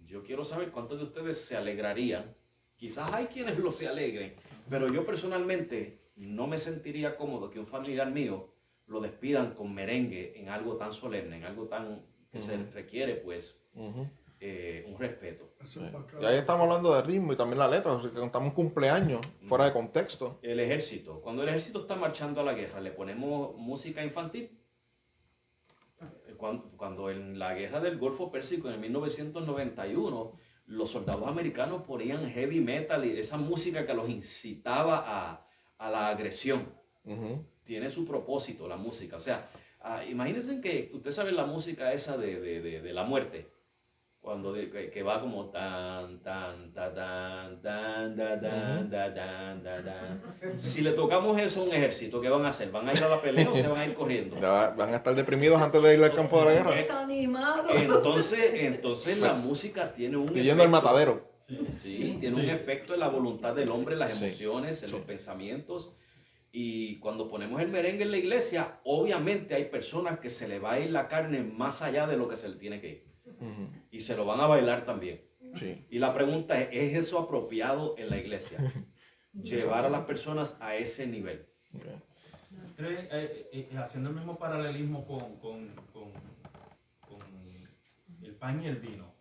Yo quiero saber cuántos de ustedes se alegrarían. Quizás hay quienes se alegren, pero yo personalmente no me sentiría cómodo que un familiar mío lo despidan con merengue en algo tan solemne, en algo tan que se requiere pues un respeto. Sí. Y ahí estamos hablando de ritmo y también la letra, o sea, que cantamos cumpleaños fuera de contexto. El ejército, cuando el ejército está marchando a la guerra, le ponemos música infantil. Cuando en la guerra del Golfo Pérsico en 1991, los soldados americanos ponían heavy metal y esa música que los incitaba a la agresión. Tiene su propósito la música. O sea, imagínense que usted sabe la música esa de la muerte. Cuando que va como tan, tan, tan, tan, tan, tan, tan, tan, tan, tan. Si le tocamos eso a un ejército, ¿qué van a hacer? ¿Van a ir a la pelea o se van a ir corriendo? Ya van a estar deprimidos antes de ir al campo de la guerra. Desanimado. Entonces la música tiene un Yendo al matadero. Sí, tiene un efecto en la voluntad del hombre, en las Sí. emociones, en los pensamientos. Y cuando ponemos el merengue en la iglesia, obviamente hay personas que se le va a ir la carne más allá de lo que se le tiene que ir. Y se lo van a bailar también. Sí. Y la pregunta ¿es eso apropiado en la iglesia? Llevar a las personas a ese nivel. Haciendo el mismo paralelismo con el pan y el vino.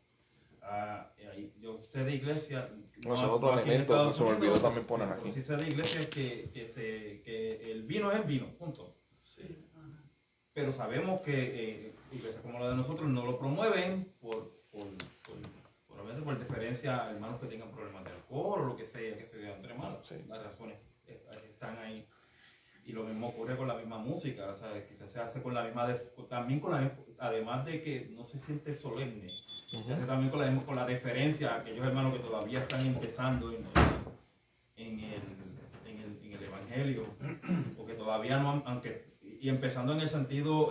yo sé de iglesias. No, ese es otro elemento que se me olvidó también poner aquí. Sí sé de iglesias que el vino es el vino, punto. Sí. Pero sabemos que iglesias como la de nosotros no lo promueven obviamente por deferencia a hermanos que tengan problemas de alcohol o lo que sea, que se vean entre manos. Sí. Las razones están ahí. Y lo mismo ocurre con la misma música, o sea, quizás se hace con la misma, además de que no se siente solemne, se hace también con la deferencia a aquellos hermanos que todavía están empezando en el Evangelio, porque todavía no han, y empezando en el sentido,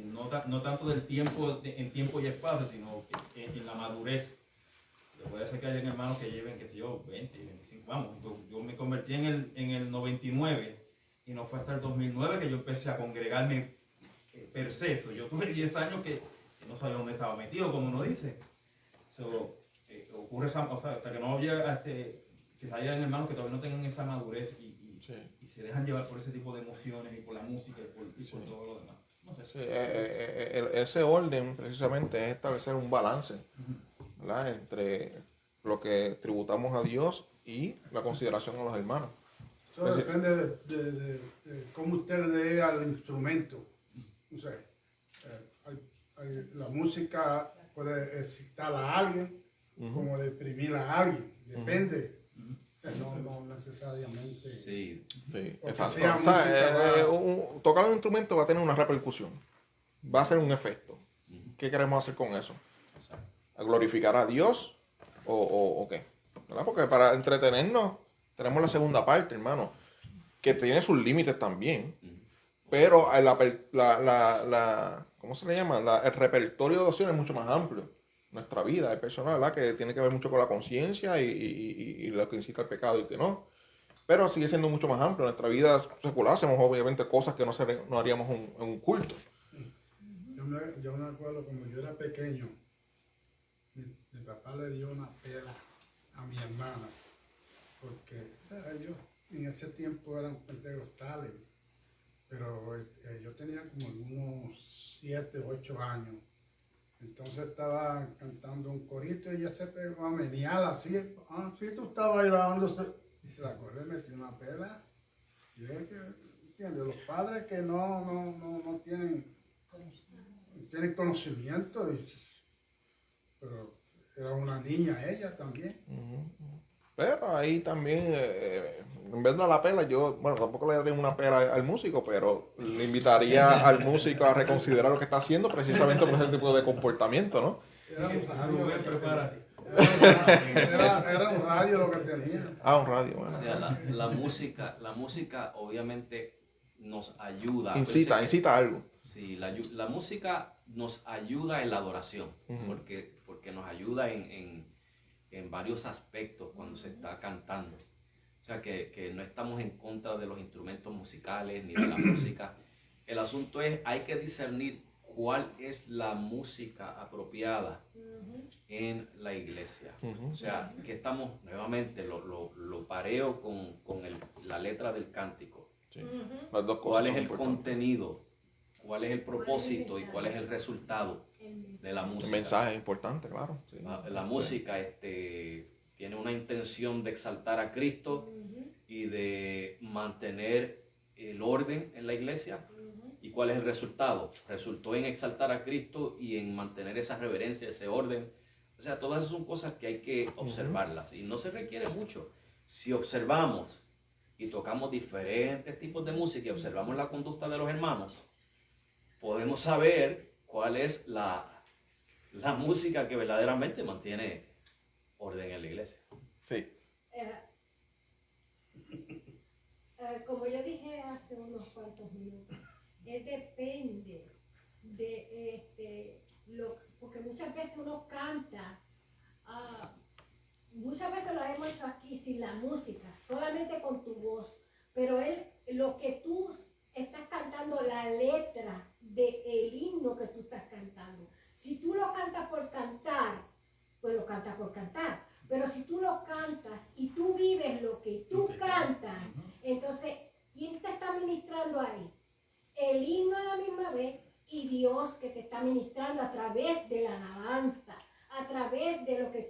no tanto del tiempo, en tiempo y espacio, sino que en la madurez. Puede ser que haya hermanos que lleven, qué sé yo, 20, 25, vamos, yo me convertí en el 99, y no fue hasta el 2009 que yo empecé a congregarme per se. Yo tuve 10 años que no sabía dónde estaba metido, como uno dice. Ocurre esa, o sea, hasta que no había, quizá haya hermanos que todavía no tengan esa madurez y se dejan llevar por ese tipo de emociones y por la música y por todo lo demás. No sé. Sí, ese orden precisamente es establecer un balance, ¿verdad?, entre lo que tributamos a Dios y la consideración a los hermanos. Eso depende de cómo usted lee al instrumento. O sea, la música puede excitar a alguien como deprimir a alguien. Depende. O sea, no necesariamente. Sí. Sí, Porque exacto. sea O sea, música, tocar un instrumento va a tener una repercusión, va a ser un efecto. ¿Qué queremos hacer con eso? Exacto. ¿A glorificar a Dios o qué? ¿Verdad? Porque para entretenernos tenemos la segunda parte, hermano, que tiene sus límites también. Pero ¿cómo se le llama? El repertorio de opciones es mucho más amplio. Nuestra vida es personal, ¿verdad?, que tiene que ver mucho con la conciencia y lo que incita al pecado y que no. Pero sigue siendo mucho más amplio. En nuestra vida secular hacemos obviamente cosas que no haríamos en un culto. Yo me acuerdo cuando yo era pequeño, mi papá le dio una pela a mi hermana, porque ellos en ese tiempo eran pentecostales, pero yo tenía como unos 7, 8 años. Entonces estaba cantando un corito y ella se pegó a menear así. Sí, tú estabas bailando. Y se la corre, metió una pela. Y es que, ¿entiendes? Los padres que no tienen conocimiento, pero era una niña ella también. Pero ahí también, en vez de la pela, yo, bueno, tampoco le daría una pela al músico, pero le invitaría al músico a reconsiderar lo que está haciendo precisamente por ese tipo de comportamiento, ¿no? Era un radio, Rubén, prepárate. era un radio lo que tenía. Un radio, bueno. O sea, la música obviamente nos ayuda. Incita algo. Sí, la música nos ayuda en la adoración, porque nos ayuda en varios aspectos cuando se está cantando. O sea, que no estamos en contra de los instrumentos musicales ni de la música. El asunto es, hay que discernir cuál es la música apropiada en la iglesia. O sea, que estamos, nuevamente, lo pareo con la letra del cántico. Sí. Las dos cosas ¿Cuál es son el importantes. contenido? ¿Cuál es el propósito y cuál es el resultado de la música? El mensaje es importante, claro. Sí. La música tiene una intención de exaltar a Cristo y de mantener el orden en la iglesia. ¿Y cuál es el resultado? Resultó en exaltar a Cristo y en mantener esa reverencia, ese orden. O sea, todas esas son cosas que hay que observarlas y no se requiere mucho. Si observamos y tocamos diferentes tipos de música y observamos la conducta de los hermanos, podemos saber cuál es la música que verdaderamente mantiene orden en la iglesia. Sí. Como yo dije hace unos cuantos minutos, depende de porque muchas veces uno canta, muchas veces lo hemos hecho aquí sin la música, solamente con tu voz, pero lo que tú estás cantando, la letra del himno que tú estás cantando, si tú lo cantas por cantar, pues lo cantas por cantar, pero si tú lo cantas y tú vives lo que tú cantas, entonces, ¿quién te está ministrando ahí? El himno a la misma vez y Dios que te está ministrando a través de la alabanza, a través de lo que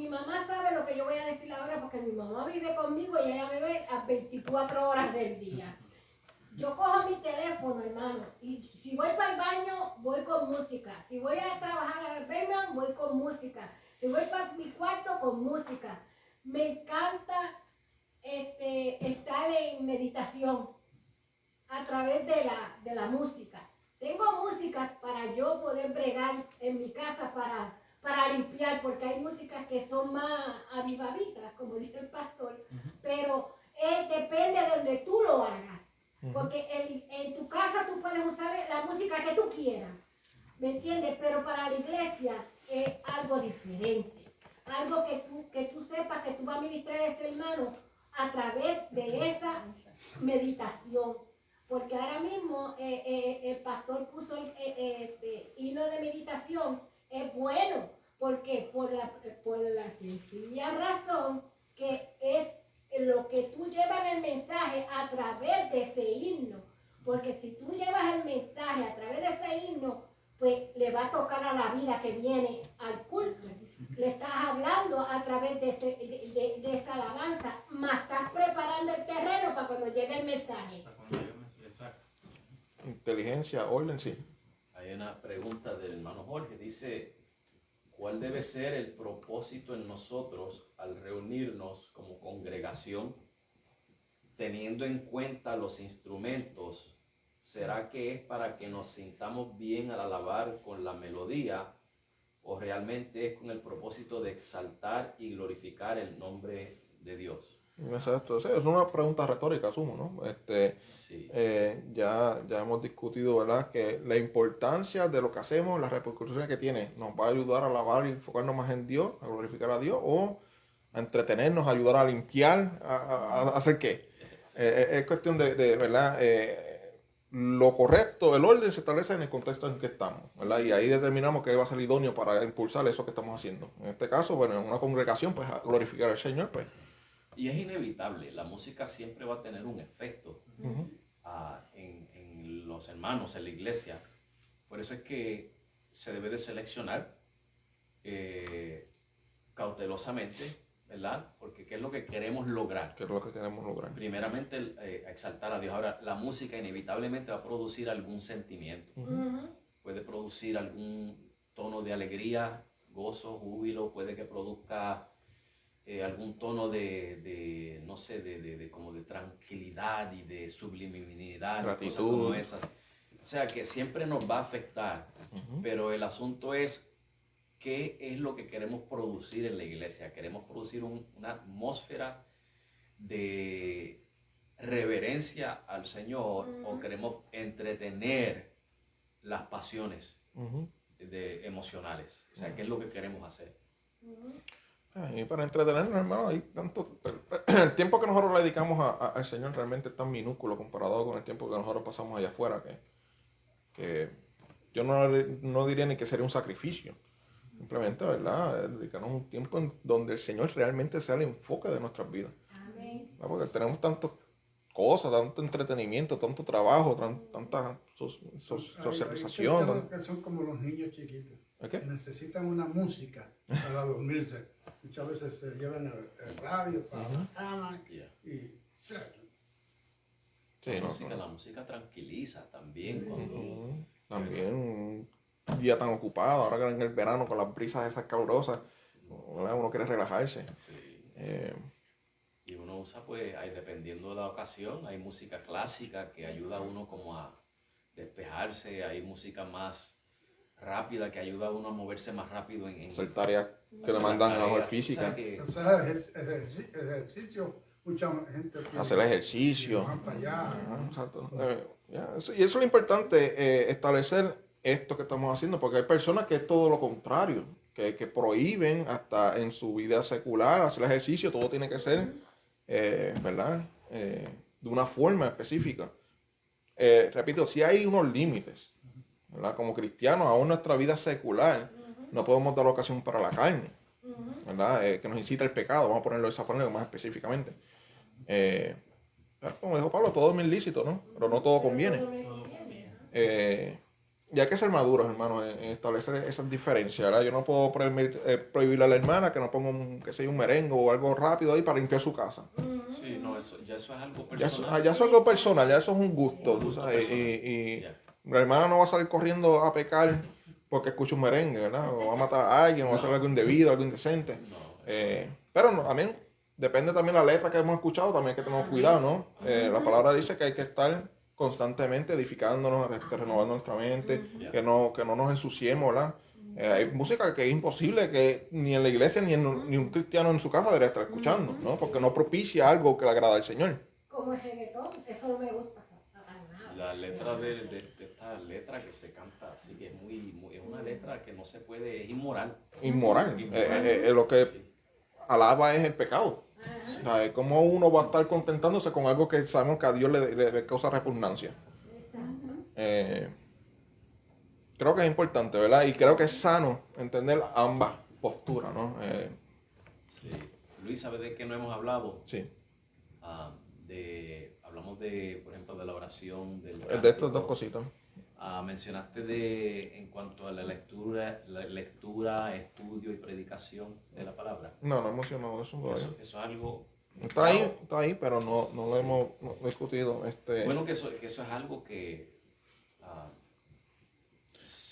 mi mamá sabe lo que yo voy a decir ahora porque mi mamá vive conmigo y ella me ve a 24 horas del día. Yo cojo mi teléfono, hermano, y si voy para el baño, voy con música. Si voy a trabajar al Birmingham, voy con música. Si voy para mi cuarto, con música. Me encanta estar en meditación a través de la música. Tengo música para yo poder bregar en mi casa para limpiar, porque hay músicas que son más avivavitas, como dice el pastor, pero depende de donde tú lo hagas. Porque en tu casa tú puedes usar la música que tú quieras, ¿me entiendes? Pero para la iglesia es algo diferente. Algo que tú sepas que tú vas a ministrar a ese hermano a través de esa meditación. Porque ahora mismo el pastor puso el himno de meditación. Es bueno, porque por la sencilla razón que es lo que tú llevas el mensaje a través de ese himno. Porque si tú llevas el mensaje a través de ese himno, pues le va a tocar a la vida que viene al culto. Le estás hablando a través de esa alabanza, más estás preparando el terreno para cuando llegue el mensaje. Exacto. Inteligencia, orden, sí. Hay una pregunta del hermano Jorge, dice, ¿cuál debe ser el propósito en nosotros al reunirnos como congregación, teniendo en cuenta los instrumentos? ¿Será que es para que nos sintamos bien al alabar con la melodía o realmente es con el propósito de exaltar y glorificar el nombre de Dios? Exacto, sí, es una pregunta retórica, asumo, ¿no? Sí. Ya hemos discutido, ¿verdad? Que la importancia de lo que hacemos, las repercusiones que tiene, nos va a ayudar a alabar y enfocarnos más en Dios, a glorificar a Dios, o a entretenernos, a ayudar a limpiar, a hacer qué. Es cuestión de ¿verdad? Lo correcto, el orden se establece en el contexto en que estamos, ¿verdad? Y ahí determinamos qué va a ser idóneo para impulsar eso que estamos haciendo. En este caso, bueno, en una congregación, pues a glorificar al Señor, pues. Y es inevitable, la música siempre va a tener un efecto en los hermanos, en la iglesia. Por eso es que se debe de seleccionar cautelosamente, ¿verdad? Porque ¿qué es lo que queremos lograr? Que es lo que queremos lograr. Primeramente, exaltar a Dios. Ahora, la música inevitablemente va a producir algún sentimiento. Puede producir algún tono de alegría, gozo, júbilo, puede que produzca algún tono no sé, como de tranquilidad y de subliminalidad, Gratitud. cosas como esas. O sea que siempre nos va a afectar, pero el asunto es qué es lo que queremos producir en la iglesia. Queremos producir una atmósfera de reverencia al Señor o queremos entretener las pasiones emocionales. O sea, ¿qué es lo que queremos hacer? Y para entretenernos, hermano, hay tanto. El tiempo que nosotros le dedicamos al Señor realmente es tan minúsculo comparado con el tiempo que nosotros pasamos allá afuera, que yo no diría ni que sería un sacrificio. Simplemente, ¿verdad? Dedicarnos un tiempo en donde el Señor realmente sea el enfoque de nuestras vidas. Amén. Porque tenemos tantas cosas, tanto entretenimiento, tanto trabajo, tanta socialización. Hay que son como los niños chiquitos. ¿Okay? Que necesitan una música para dormirse. Muchas veces se llevan el radio para la cama y Sí, la música tranquiliza también cuando... También un día tan ocupado, ahora que en el verano con las brisas esas calurosas, ¿verdad? Uno quiere relajarse. Sí. Y uno usa, pues, dependiendo de la ocasión, hay música clásica que ayuda a uno como a despejarse, hay música más rápida que ayuda a uno a moverse más rápido en hacer tareas que demandan a lo mejor física. O sea que, ejercicio, mucha gente hacer ejercicio. Van para allá. Exacto. Y eso es lo importante, establecer esto que estamos haciendo, porque hay personas que es todo lo contrario, que prohíben hasta en su vida secular hacer ejercicio, todo tiene que ser, ¿verdad? De una forma específica. Repito, sí hay unos límites, ¿verdad? Como cristianos, aún en nuestra vida secular, no podemos dar ocasión para la carne, ¿verdad? Que nos incita el pecado, vamos a ponerlo de esa forma más específicamente. Como dijo Pablo, todo es ilícito, ¿no? Pero no todo conviene. y hay que ser maduros, hermano, en establecer esas diferencias, ¿verdad? Yo no puedo prohibirle a la hermana que no ponga un merengue o algo rápido ahí para limpiar su casa. Sí, no, eso es algo Ya eso, personal. ya eso es algo personal, ya eso es un gusto, tú Gusto sabes. personal. Y Ya. la hermana no va a salir corriendo a pecar porque escucha un merengue, ¿verdad? O va a matar a alguien, o va a hacer algo indebido, algo indecente. No, Pero no, también depende también la letra que hemos escuchado, también hay que tener cuidado, ¿no? La palabra dice que hay que estar constantemente edificándonos, renovando nuestra mente, Ya. que no nos ensuciemos, ¿verdad? Hay música que es imposible que ni en la iglesia ni un cristiano en su casa debería estar escuchando, ¿no? Porque no propicia algo que le agrada al Señor. Como el reggaetón, eso no me gusta para nada. La letra de esta letra que se canta así, que es es una letra que no se puede, es inmoral. Inmoral. Inmoral. Lo que Sí. alaba es el pecado. O sea, ¿cómo uno va a estar contentándose con algo que sabemos que a Dios le causa repugnancia? Exacto. Creo que es importante, ¿verdad? Y creo que es sano entender ambas posturas, ¿no? Sí. Luis, ¿sabes de qué no hemos hablado? Sí. Hablamos por ejemplo, de la oración, del De estas dos cántico. cositas. Mencionaste en cuanto a la lectura, estudio y predicación de la palabra. No emocionado eso todavía. Eso es algo. Está ahí, pero no lo hemos discutido. Bueno, que eso es algo que ah,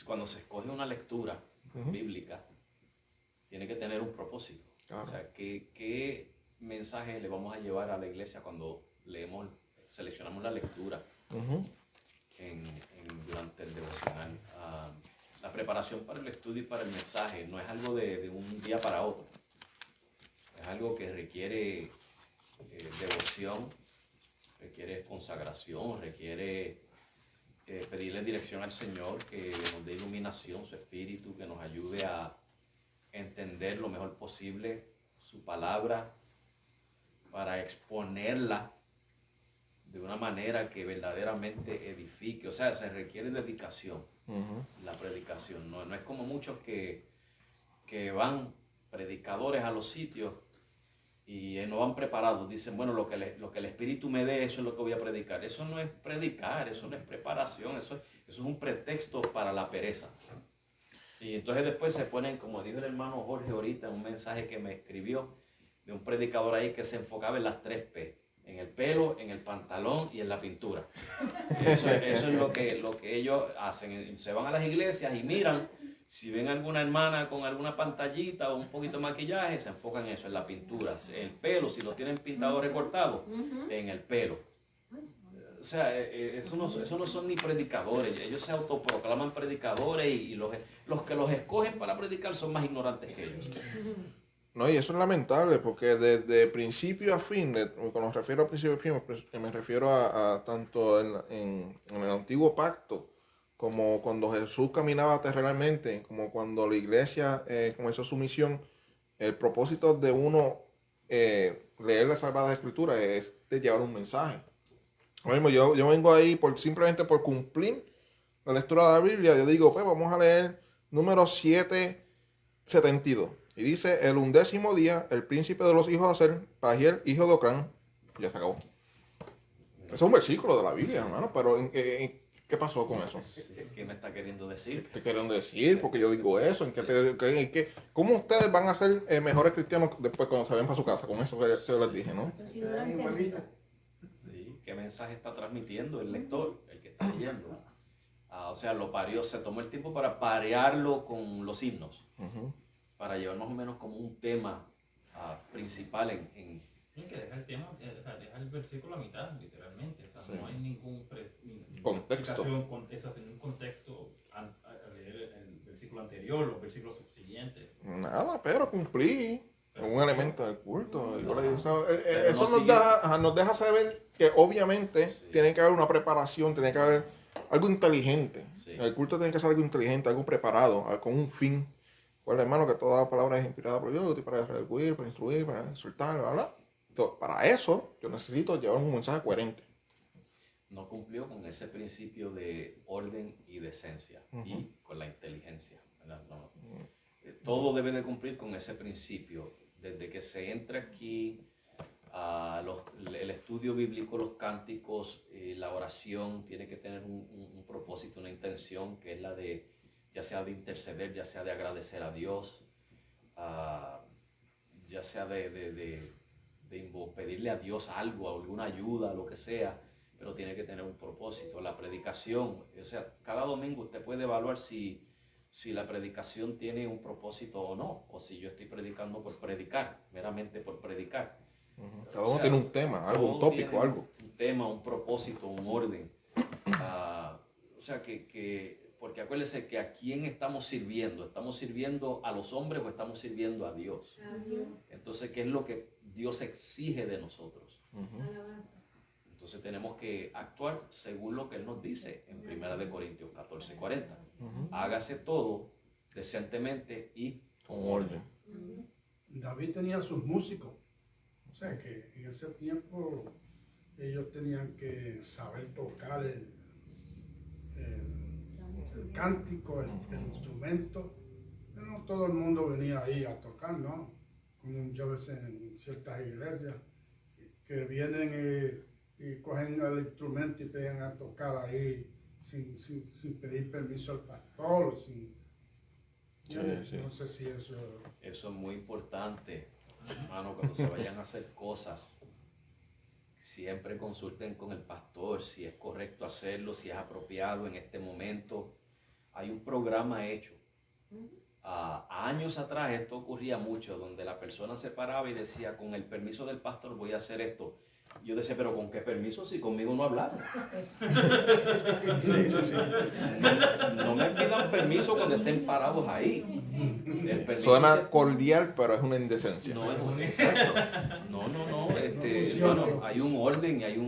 cuando se escoge una lectura bíblica, tiene que tener un propósito. Claro. O sea, ¿qué mensaje le vamos a llevar a la iglesia cuando seleccionamos la lectura durante el devocional? La preparación para el estudio y para el mensaje no es algo de un día para otro. Es algo que requiere devoción, requiere consagración, requiere pedirle dirección al Señor, que nos dé iluminación, su espíritu, que nos ayude a entender lo mejor posible su palabra, para exponerla de una manera que verdaderamente edifique. O sea, se requiere dedicación la predicación. No es como muchos que van predicadores a los sitios y no van preparados. Dicen, bueno, lo que el Espíritu me dé, eso es lo que voy a predicar. Eso no es predicar, eso no es preparación, eso es un pretexto para la pereza. Y entonces después se ponen, como dijo el hermano Jorge ahorita, en un mensaje que me escribió de un predicador ahí que se enfocaba en las 3 P. En el pelo, en el pantalón y en la pintura. Eso es lo que ellos hacen. Se van a las iglesias y miran. Si ven alguna hermana con alguna pantallita o un poquito de maquillaje, se enfocan en eso, en la pintura. El pelo, si lo tienen pintado o recortado, en el pelo. O sea, eso no son ni predicadores. Ellos se autoproclaman predicadores y los que los escogen para predicar son más ignorantes que ellos. No, y eso es lamentable porque desde principio a fin, cuando me refiero a principio a fin, me refiero a tanto en el antiguo pacto, como cuando Jesús caminaba terrenalmente, como cuando la iglesia comenzó su misión. El propósito de uno leer la Sagrada Escritura es de llevar un mensaje. Ahora mismo yo vengo ahí simplemente por cumplir la lectura de la Biblia. Yo digo, pues vamos a leer número 7:72. Y dice, el 11º día, el príncipe de los hijos de Aser, Pagiel, hijo de Ocrán, ya se acabó. Ese es un versículo de la Biblia, hermano, pero ¿qué pasó con eso? ¿Qué me está queriendo decir? ¿Qué quieren decir? Porque yo digo eso. ¿Cómo ustedes van a ser mejores cristianos después cuando se vayan para su casa? Con eso que les dije, ¿no? Si no lo han entendido. Sí, ¿qué mensaje está transmitiendo el lector, el que está leyendo? O sea, se tomó el tiempo para parearlo con los himnos, para llevar más o menos como un tema principal en Tiene que dejar el tema, o sea, dejar el versículo a mitad, literalmente. O sea, no hay ningún Contexto. ningún contexto a leer el versículo anterior, los versículos subsiguientes. Nada, pero cumplí un elemento del culto. Pero Eso no nos deja saber que obviamente tiene que haber una preparación, tiene que haber algo inteligente. Sí. El culto tiene que ser algo inteligente, algo preparado, con un fin. Bueno, hermano, que toda la palabra es inspirada por Dios, para redarguir, para instruir, para insultar, bla, bla. Entonces, para eso, yo necesito llevar un mensaje coherente. no cumplió con ese principio de orden y decencia y con la inteligencia, ¿verdad? Todo debe de cumplir con ese principio. Desde que se entra aquí El estudio bíblico, los cánticos, la oración tiene que tener un propósito, una intención, que es la de, ya sea de interceder, ya sea de agradecer a Dios, ya sea de pedirle a Dios algo, alguna ayuda, lo que sea, pero tiene que tener un propósito. La predicación, o sea, cada domingo usted puede evaluar si la predicación tiene un propósito o no, o si yo estoy predicando por predicar, meramente por predicar. Cada uno tiene un tema, algo, un tópico, algo. Un tema, un propósito, un orden. O sea porque acuérdense que a quién estamos sirviendo. ¿Estamos sirviendo a los hombres o estamos sirviendo a Dios? Entonces, ¿qué es lo que Dios exige de nosotros? Entonces tenemos que actuar según lo que Él nos dice en 1 Corintios 14:40. Hágase todo decentemente y con orden. David tenía sus músicos. O sea que en ese tiempo ellos tenían que saber tocar el cántico, el instrumento. Pero no todo el mundo venía ahí a tocar, ¿no? Como yo ves en ciertas iglesias que vienen y cogen el instrumento y pegan a tocar ahí sin pedir permiso al pastor, Sí. No sé si eso... Eso es muy importante, hermano, cuando se vayan a hacer cosas. Siempre consulten con el pastor si es correcto hacerlo, si es apropiado en este momento. Hay un programa hecho. Años atrás esto ocurría mucho, donde la persona se paraba y decía, con el permiso del pastor voy a hacer esto. Yo decía, pero ¿con qué permiso si conmigo no hablaron? Sí. No me pidan permiso cuando estén parados ahí. El permiso Suena cordial, pero es una indecencia. No es un exacto. No. Bueno, hay un orden y hay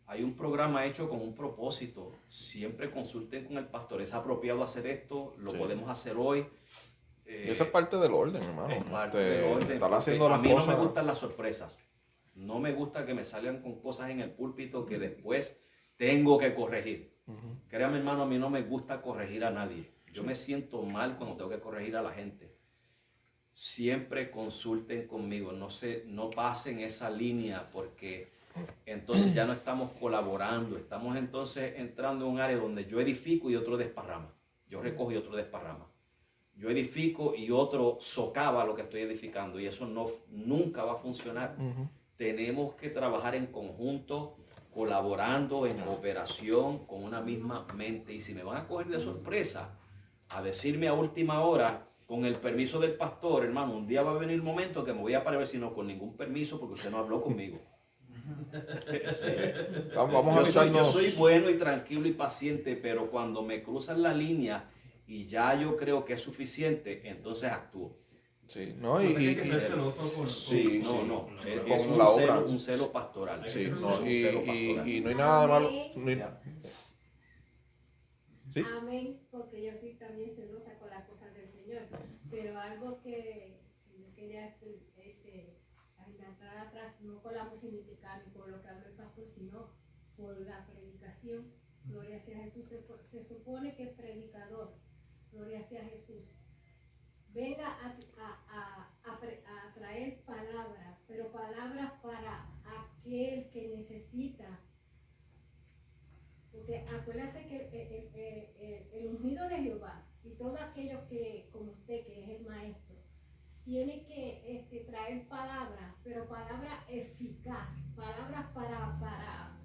hay un programa hecho con un propósito. Siempre consulten con el pastor. ¿Es apropiado hacer esto? ¿Lo podemos hacer hoy? Y eso es parte del orden, hermano. Es parte del orden. Estar haciendo las a mí cosas. no me gustan las sorpresas. No me gusta que me salgan con cosas en el púlpito que después tengo que corregir. Créame, hermano, a mí no me gusta corregir a nadie. Yo me siento mal cuando tengo que corregir a la gente. Siempre consulten conmigo, no pasen esa línea, porque entonces ya no estamos colaborando, estamos entonces entrando en un área donde yo edifico y otro desparrama. Yo recojo y otro desparrama. Yo edifico y otro socava lo que estoy edificando, y eso nunca va a funcionar. Tenemos que trabajar en conjunto, colaborando en cooperación con una misma mente. Y si me van a coger de sorpresa a decirme a última hora, con el permiso del pastor, hermano, un día va a venir el momento que me voy a parar, sino con ningún permiso, porque usted no habló conmigo. Sí. Vamos a yo soy bueno y tranquilo y paciente, pero cuando me cruzan la línea y ya yo creo que es suficiente, entonces actúo. Sí, no, Hay que ser celoso con un celo pastoral. Sí, no, y no hay nada de malo. ¿Sí? Amén, porque yo soy también celosa con las cosas del Señor. Pero algo que yo quería entrar atrás, no con la musical ni por lo que habló el pastor, sino por la predicación. Gloria sea Jesús. Se supone que es predicador. Gloria sea Jesús. Venga a traer palabras, pero palabras para aquel que necesita. Porque acuérdate que el ungido de Jehová y todos aquellos que, como usted, que es el maestro, tiene que traer palabras, pero palabras eficaces, palabras para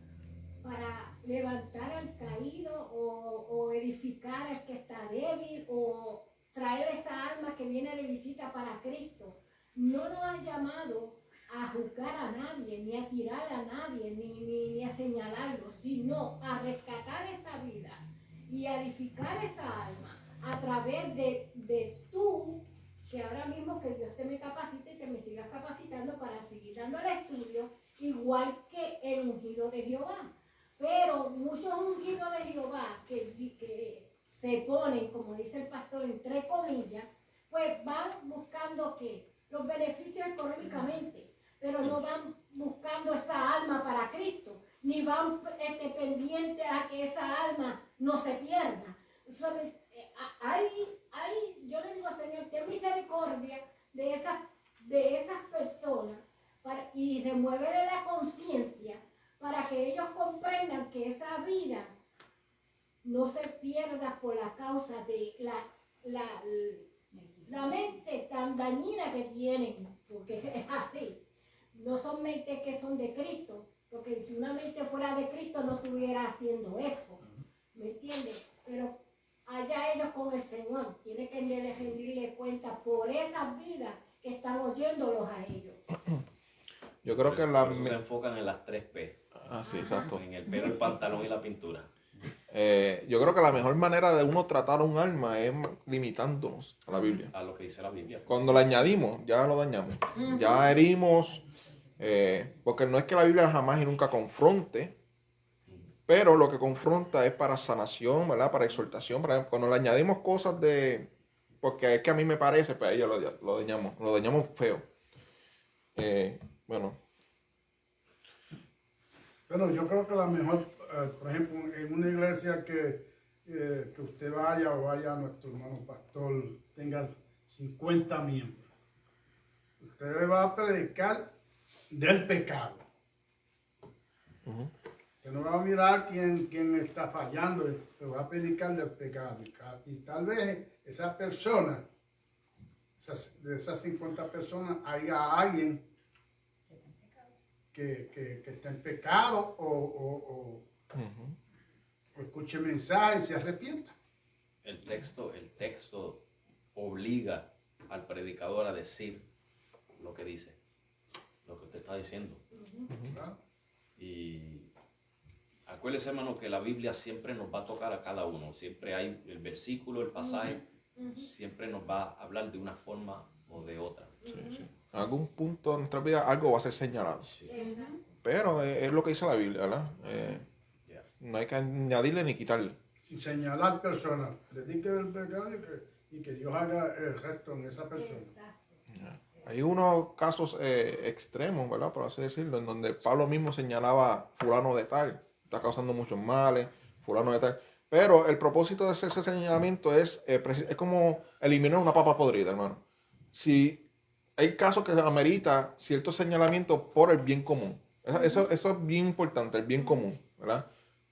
levantar al caído o edificar al que está débil o traer esa alma que viene de visita para Cristo. No nos ha llamado a juzgar a nadie, ni a tirar a nadie, ni a señalarlo, sino a rescatar esa vida y a edificar esa alma a través de tú, que ahora mismo que Dios te me capacite y que me sigas capacitando para seguir dando el estudio, igual que el ungido de Jehová. Pero muchos ungidos de Jehová que se ponen, como dice el pastor, entre comillas, pues van buscando ¿qué? Los beneficios económicamente, pero no van buscando esa alma para Cristo, ni van pendientes a que esa alma no se pierda. Yo le digo, Señor, ten misericordia de esas personas para y remuévele la conciencia para que ellos comprendan que esa vida no se pierda por la causa de la mente tan dañina que tienen, porque es así. No son mentes que son de Cristo, porque si una mente fuera de Cristo no estuviera haciendo eso, ¿me entiendes? Pero allá ellos con el Señor, tienen que rendirle cuenta por esas vidas que están oyéndolos a ellos. Yo creo que Por eso se enfocan en las 3 P. Ah, sí, exacto. En el pelo, el pantalón y la pintura. Yo creo que la mejor manera de uno tratar un alma es limitándonos a la Biblia. A lo que dice la Biblia. Cuando la añadimos, ya lo dañamos. Ya herimos, porque no es que la Biblia jamás y nunca confronte, pero lo que confronta es para sanación, ¿verdad? Para exhortación. Cuando le añadimos cosas porque es que a mí me parece, pues ahí ya lo dañamos feo. Bueno. Bueno, yo creo que la mejor, por ejemplo, en una iglesia que usted vaya o vaya a nuestro hermano pastor, tenga 50 miembros, usted le va a predicar del pecado. Usted no va a mirar quién está fallando, le va a predicar del pecado. Y tal vez esa persona, de esas 50 personas, haya alguien que está en pecado o escuche el mensaje y se arrepienta. El texto obliga al predicador a decir lo que dice, lo que usted está diciendo. ¿Verdad? Y acuérdese, hermano, que la Biblia siempre nos va a tocar a cada uno. Siempre hay el versículo, el pasaje, siempre nos va a hablar de una forma o de otra. Sí. En algún punto de nuestra vida algo va a ser señalado. Sí. Pero es lo que dice la Biblia, ¿verdad? Yeah. No hay que añadirle ni quitarle. Sin señalar personas, predique del pecado y que Dios haga el resto en esa persona. Hay unos casos extremos, ¿verdad? Por así decirlo, en donde Pablo mismo señalaba fulano de tal, está causando muchos males, fulano de tal. Pero el propósito de ese señalamiento es como eliminar una papa podrida, hermano. Si hay casos que amerita cierto señalamiento por el bien común. Eso es bien importante, el bien común, ¿verdad?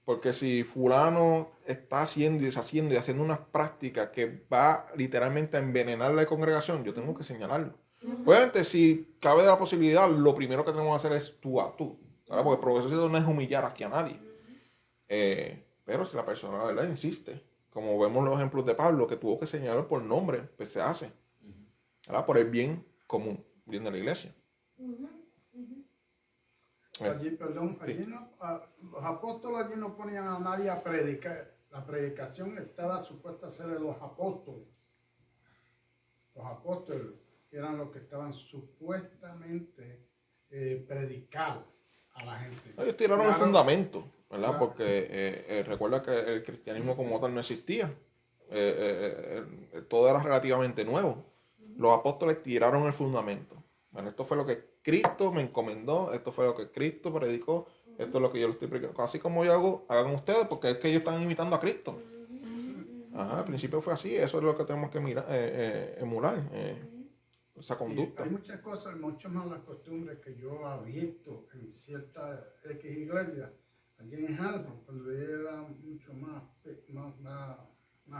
Porque si fulano está haciendo y deshaciendo y haciendo unas prácticas que va literalmente a envenenar la congregación, yo tengo que señalarlo. Obviamente, si cabe la posibilidad, lo primero que tenemos que hacer es tú a tú, ¿verdad? Porque el propósito no es humillar aquí a nadie. Pero si la persona, la verdad, insiste, como vemos los ejemplos de Pablo, que tuvo que señalar por nombre, pues se hace, ¿verdad? Por el bien común, bien de la iglesia. Allí, perdón, allí los apóstoles allí no ponían a nadie a predicar. La predicación estaba supuesta a ser de los apóstoles. Los apóstoles eran los que estaban supuestamente predicar a la gente. Ellos tiraron el fundamento, ¿verdad? Claro. Porque recuerda que el cristianismo como tal no existía. Todo era relativamente nuevo. Los apóstoles tiraron el fundamento. Bueno, esto fue lo que Cristo me encomendó, esto fue lo que Cristo predicó, esto es lo que yo le estoy predicando. Así como yo hago, hagan ustedes, porque es que ellos están imitando a Cristo. Ajá, al principio fue así, eso es lo que tenemos que mirar, emular, esa conducta. Y hay muchas cosas, muchas malas costumbres que yo he visto en ciertas X iglesias, allí en Halford, cuando yo era mucho más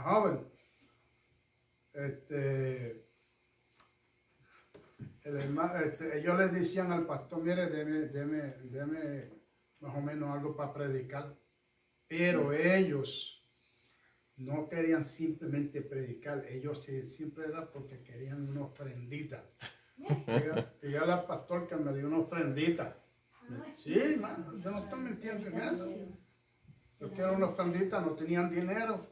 joven. Ellos les decían al pastor, mire, deme más o menos algo para predicar, pero ellos no querían simplemente predicar, ellos siempre era porque querían una ofrendita. Dígale al pastor que me dio una ofrendita. Sí, mano, yo no estoy mintiendo en eso. Yo quiero una ofrendita, no tenían dinero.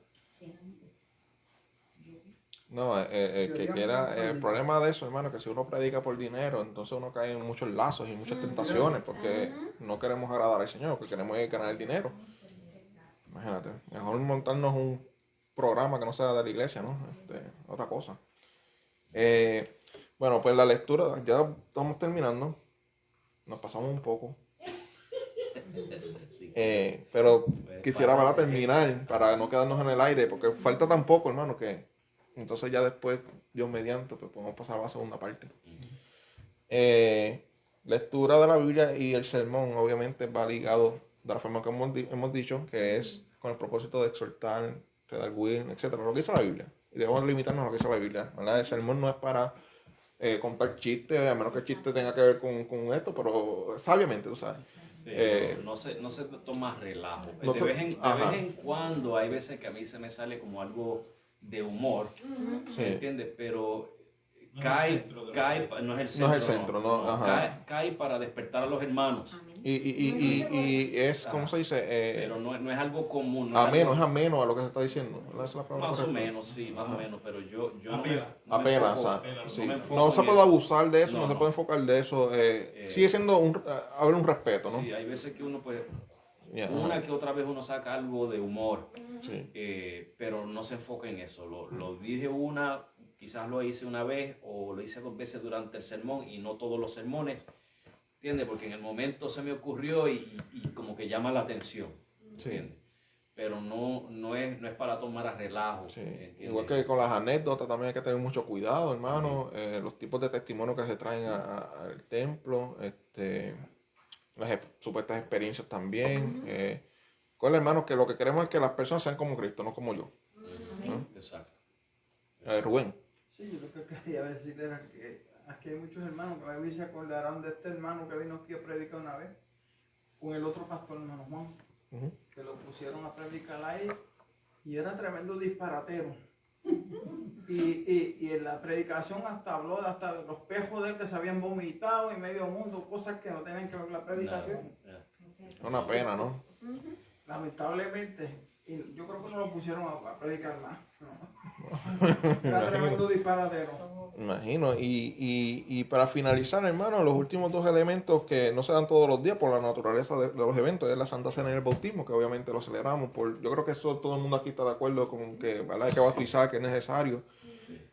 No, el problema de eso, hermano, que si uno predica por dinero, entonces uno cae en muchos lazos y muchas tentaciones, porque no queremos agradar al Señor, lo que queremos es ganar el dinero. Imagínate, mejor montarnos un programa que no sea de la iglesia, ¿no? Otra cosa. Bueno, pues la lectura, ya estamos terminando, nos pasamos un poco. Pero quisiera para terminar, para no quedarnos en el aire, porque falta tan poco, hermano, que entonces ya después, Dios mediante, pues podemos pasar a la segunda parte. lectura de la Biblia y el sermón obviamente va ligado de la forma que hemos dicho, que es con el propósito de exhortar, redarguir, etcétera, lo que dice la Biblia. Y debemos limitarnos a lo que dice la Biblia, ¿verdad? El sermón no es para contar chistes, a menos que el chiste tenga que ver con esto, pero sabiamente, tú sabes. Sí, no se toma relajo. No De se- vez ajá. en cuando hay veces que a mí se me sale como algo de humor, Sí. ¿me entiendes? Pero No es el cae, centro de la cae, predicación. no es el No centro. es el centro, no, ajá. cae para despertar a los hermanos, Y es, ¿cómo se dice? pero no es algo común. No es Ameno, es algo- ameno a lo que se está diciendo, ¿verdad? Esa es la palabra Más o correcta. menos, sí, más o Ajá. menos, pero yo no me, Apela. no me Apenas, enfoco- o sea, apela, sí. me enfoco No se en puede eso. abusar de eso, no, No, se no. puede enfocar de eso. Sigue siendo haber un respeto, ¿no? Sí, hay veces que uno pues, Yeah, una ajá. que otra vez uno saca algo de humor, Sí. pero no se enfoca en eso. Lo dije quizás lo hice una vez o lo hice 2 veces durante el sermón y no todos los sermones, ¿entiendes? Porque en el momento se me ocurrió y como que llama la atención, Sí. ¿entiendes? Pero no es para tomar a relajo, Sí. ¿entiendes? Igual que con las anécdotas también hay que tener mucho cuidado, hermano. Los tipos de testimonios que se traen al templo, las supuestas experiencias también. Con hermano, que lo que queremos es que las personas sean como Cristo, no como yo. Exacto. Rubén. Sí, yo lo que quería decir era que aquí hay muchos hermanos que a mí se acordarán de este hermano que vino aquí a predicar una vez con el otro pastor, hermano Juan, Ujú. que lo pusieron a predicar ahí y era tremendo disparatero. Y en la predicación habló de los pejos de él que se habían vomitado y medio mundo, cosas que no tenían que ver con la predicación. Es una pena, ¿no? Lamentablemente, y yo creo que no lo pusieron a predicar más. ¿no? Era tremendo disparatero. Imagino. Y para finalizar, hermano, los últimos 2 elementos que no se dan todos los días por la naturaleza de los eventos es la Santa Cena y el bautismo, que obviamente lo celebramos. Yo creo que eso todo el mundo aquí está de acuerdo con que, ¿verdad? Hay que bautizar, que es necesario.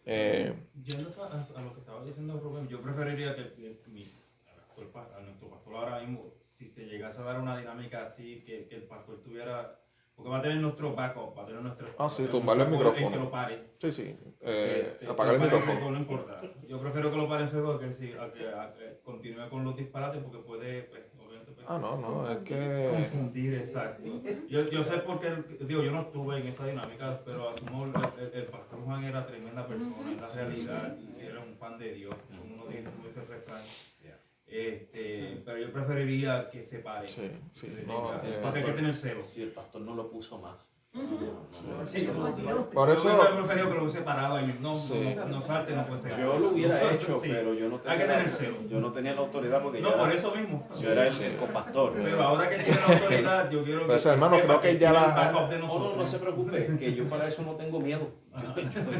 Yendo a lo que estaba diciendo Rubén, yo preferiría que a nuestro pastor ahora mismo, si se llegase a dar una dinámica así, que el pastor tuviera, porque va a tener nuestro backup, va a tener nuestro... Sí, tumbarle el micrófono. Que lo pare. Sí. Que Apagar el lo pare en micrófono. seco, no importa. Yo prefiero que lo pare en seco que que continúe con los disparates, porque puede, pues, obviamente... Pues, No, es que... confundir, exacto. Yo sé por qué, digo, yo no estuve en esa dinámica, pero asumo el pastor Juan era tremenda persona, en la realidad, y era un pan de Dios, como uno dice, como dice el refrán. Pero yo preferiría que se pare. Sí, Que se no, detenga, porque hay que tener celos. Si el pastor no lo puso más. Sí, Por yo eso- hubiera preferido que lo hubiese parado y no salte, no puede ser. Yo lo hubiera hecho, Sí. pero yo no Hay que tener celo. yo no tenía la autoridad porque No, por eso mismo. yo era el copastor. Pero ahora que tiene la autoridad, yo quiero Pues, que hermano, sepa creo que ya tiene la- el backup de No nosotros. se preocupe, que yo para eso no tengo miedo.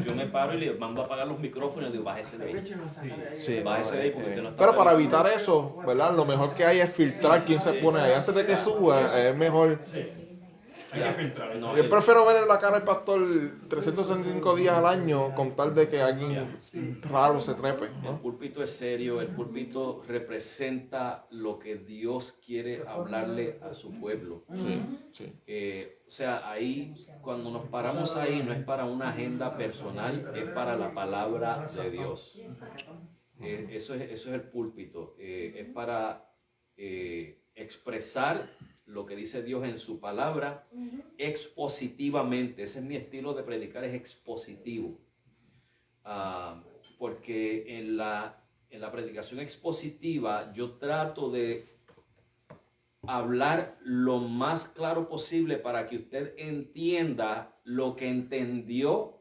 Yo me paro y le mando a apagar los micrófonos y le digo, bájese de ahí. Sí, Bájese de ahí porque usted no está pero para previsto. evitar eso, ¿verdad? Lo mejor que hay es filtrar quién se pone ahí. Antes de que suba, es mejor. Sí. Hay que filtrar eso. No, Yo prefiero ver en la cara al pastor 365 días al año con tal de que alguien raro se trepe, El ¿no? púlpito es serio, el púlpito representa lo que Dios quiere hablarle a su pueblo. Sí. O sea, ahí, cuando nos paramos ahí, no es para una agenda personal, es para la palabra de Dios. Eso es el púlpito. Es para expresar lo que dice Dios en su palabra expositivamente. Ese es mi estilo de predicar, es expositivo. Porque en la predicación expositiva yo trato de hablar lo más claro posible para que usted entienda lo que entendió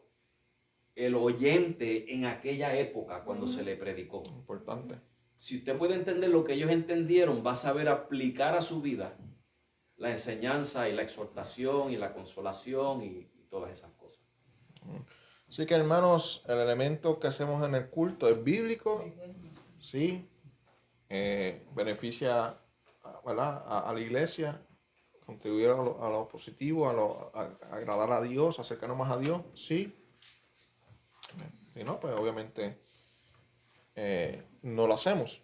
el oyente en aquella época cuando se le predicó. Importante. Si usted puede entender lo que ellos entendieron, va a saber aplicar a su vida la enseñanza y la exhortación y la consolación y todas esas cosas. Así que, hermanos, el elemento que hacemos en el culto es bíblico, sí, beneficia, ¿verdad? a la iglesia, contribuir a lo positivo, a agradar a Dios, acercarnos más a Dios, sí. Si no, pues obviamente no lo hacemos.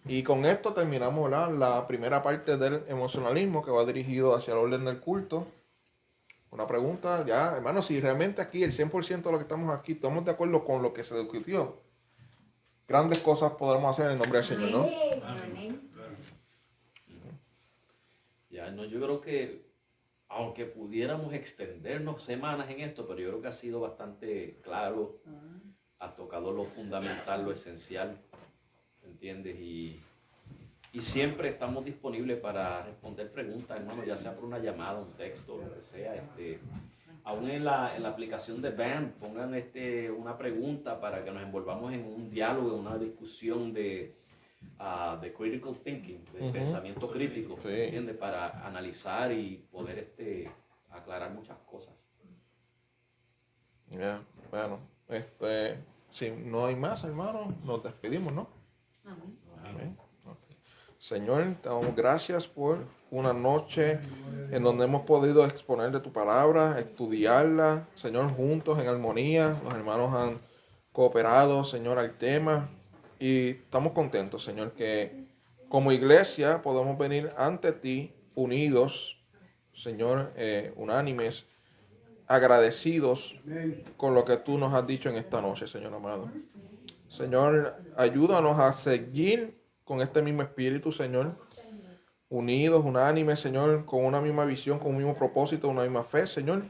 Y con esto terminamos, ¿verdad? La primera parte del emocionalismo que va dirigido hacia el orden del culto. Una pregunta, ya, hermano, si realmente aquí el 100% de lo que estamos aquí estamos de acuerdo con lo que se discutió, grandes cosas podremos hacer en el nombre del Señor, ¿no? Amén. Amén. Claro. Ya, no, yo creo que, aunque pudiéramos extendernos semanas en esto, pero yo creo que ha sido bastante claro, ha tocado lo fundamental, lo esencial, ¿entiendes? Y siempre estamos disponibles para responder preguntas, hermano, ya sea por una llamada, un texto, lo que sea. Aún en la aplicación de BAM, pongan una pregunta para que nos envolvamos en un diálogo, en una discusión de critical thinking, de pensamiento crítico, Sí. ¿entiendes? Para analizar y poder aclarar muchas cosas. Ya, bueno, si no hay más, hermano, nos despedimos, ¿no? Amén. Ok. Señor, te damos gracias por una noche en donde hemos podido exponer de tu palabra, estudiarla, Señor, juntos en armonía. Los hermanos han cooperado, Señor, al tema y estamos contentos, Señor, que como iglesia podemos venir ante ti unidos, Señor, unánimes, agradecidos con lo que tú nos has dicho en esta noche, Señor amado. Señor, ayúdanos a seguir con este mismo espíritu, Señor, unidos, unánimes, Señor, con una misma visión, con un mismo propósito, una misma fe, Señor,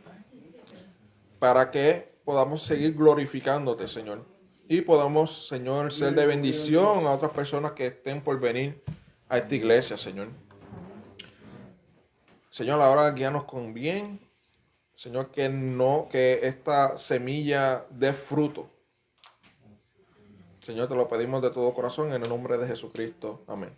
para que podamos seguir glorificándote, Señor, y podamos, Señor, ser de bendición a otras personas que estén por venir a esta iglesia, Señor. Señor, ahora guíanos con bien, Señor, que esta semilla dé fruto. Señor, te lo pedimos de todo corazón en el nombre de Jesucristo. Amén.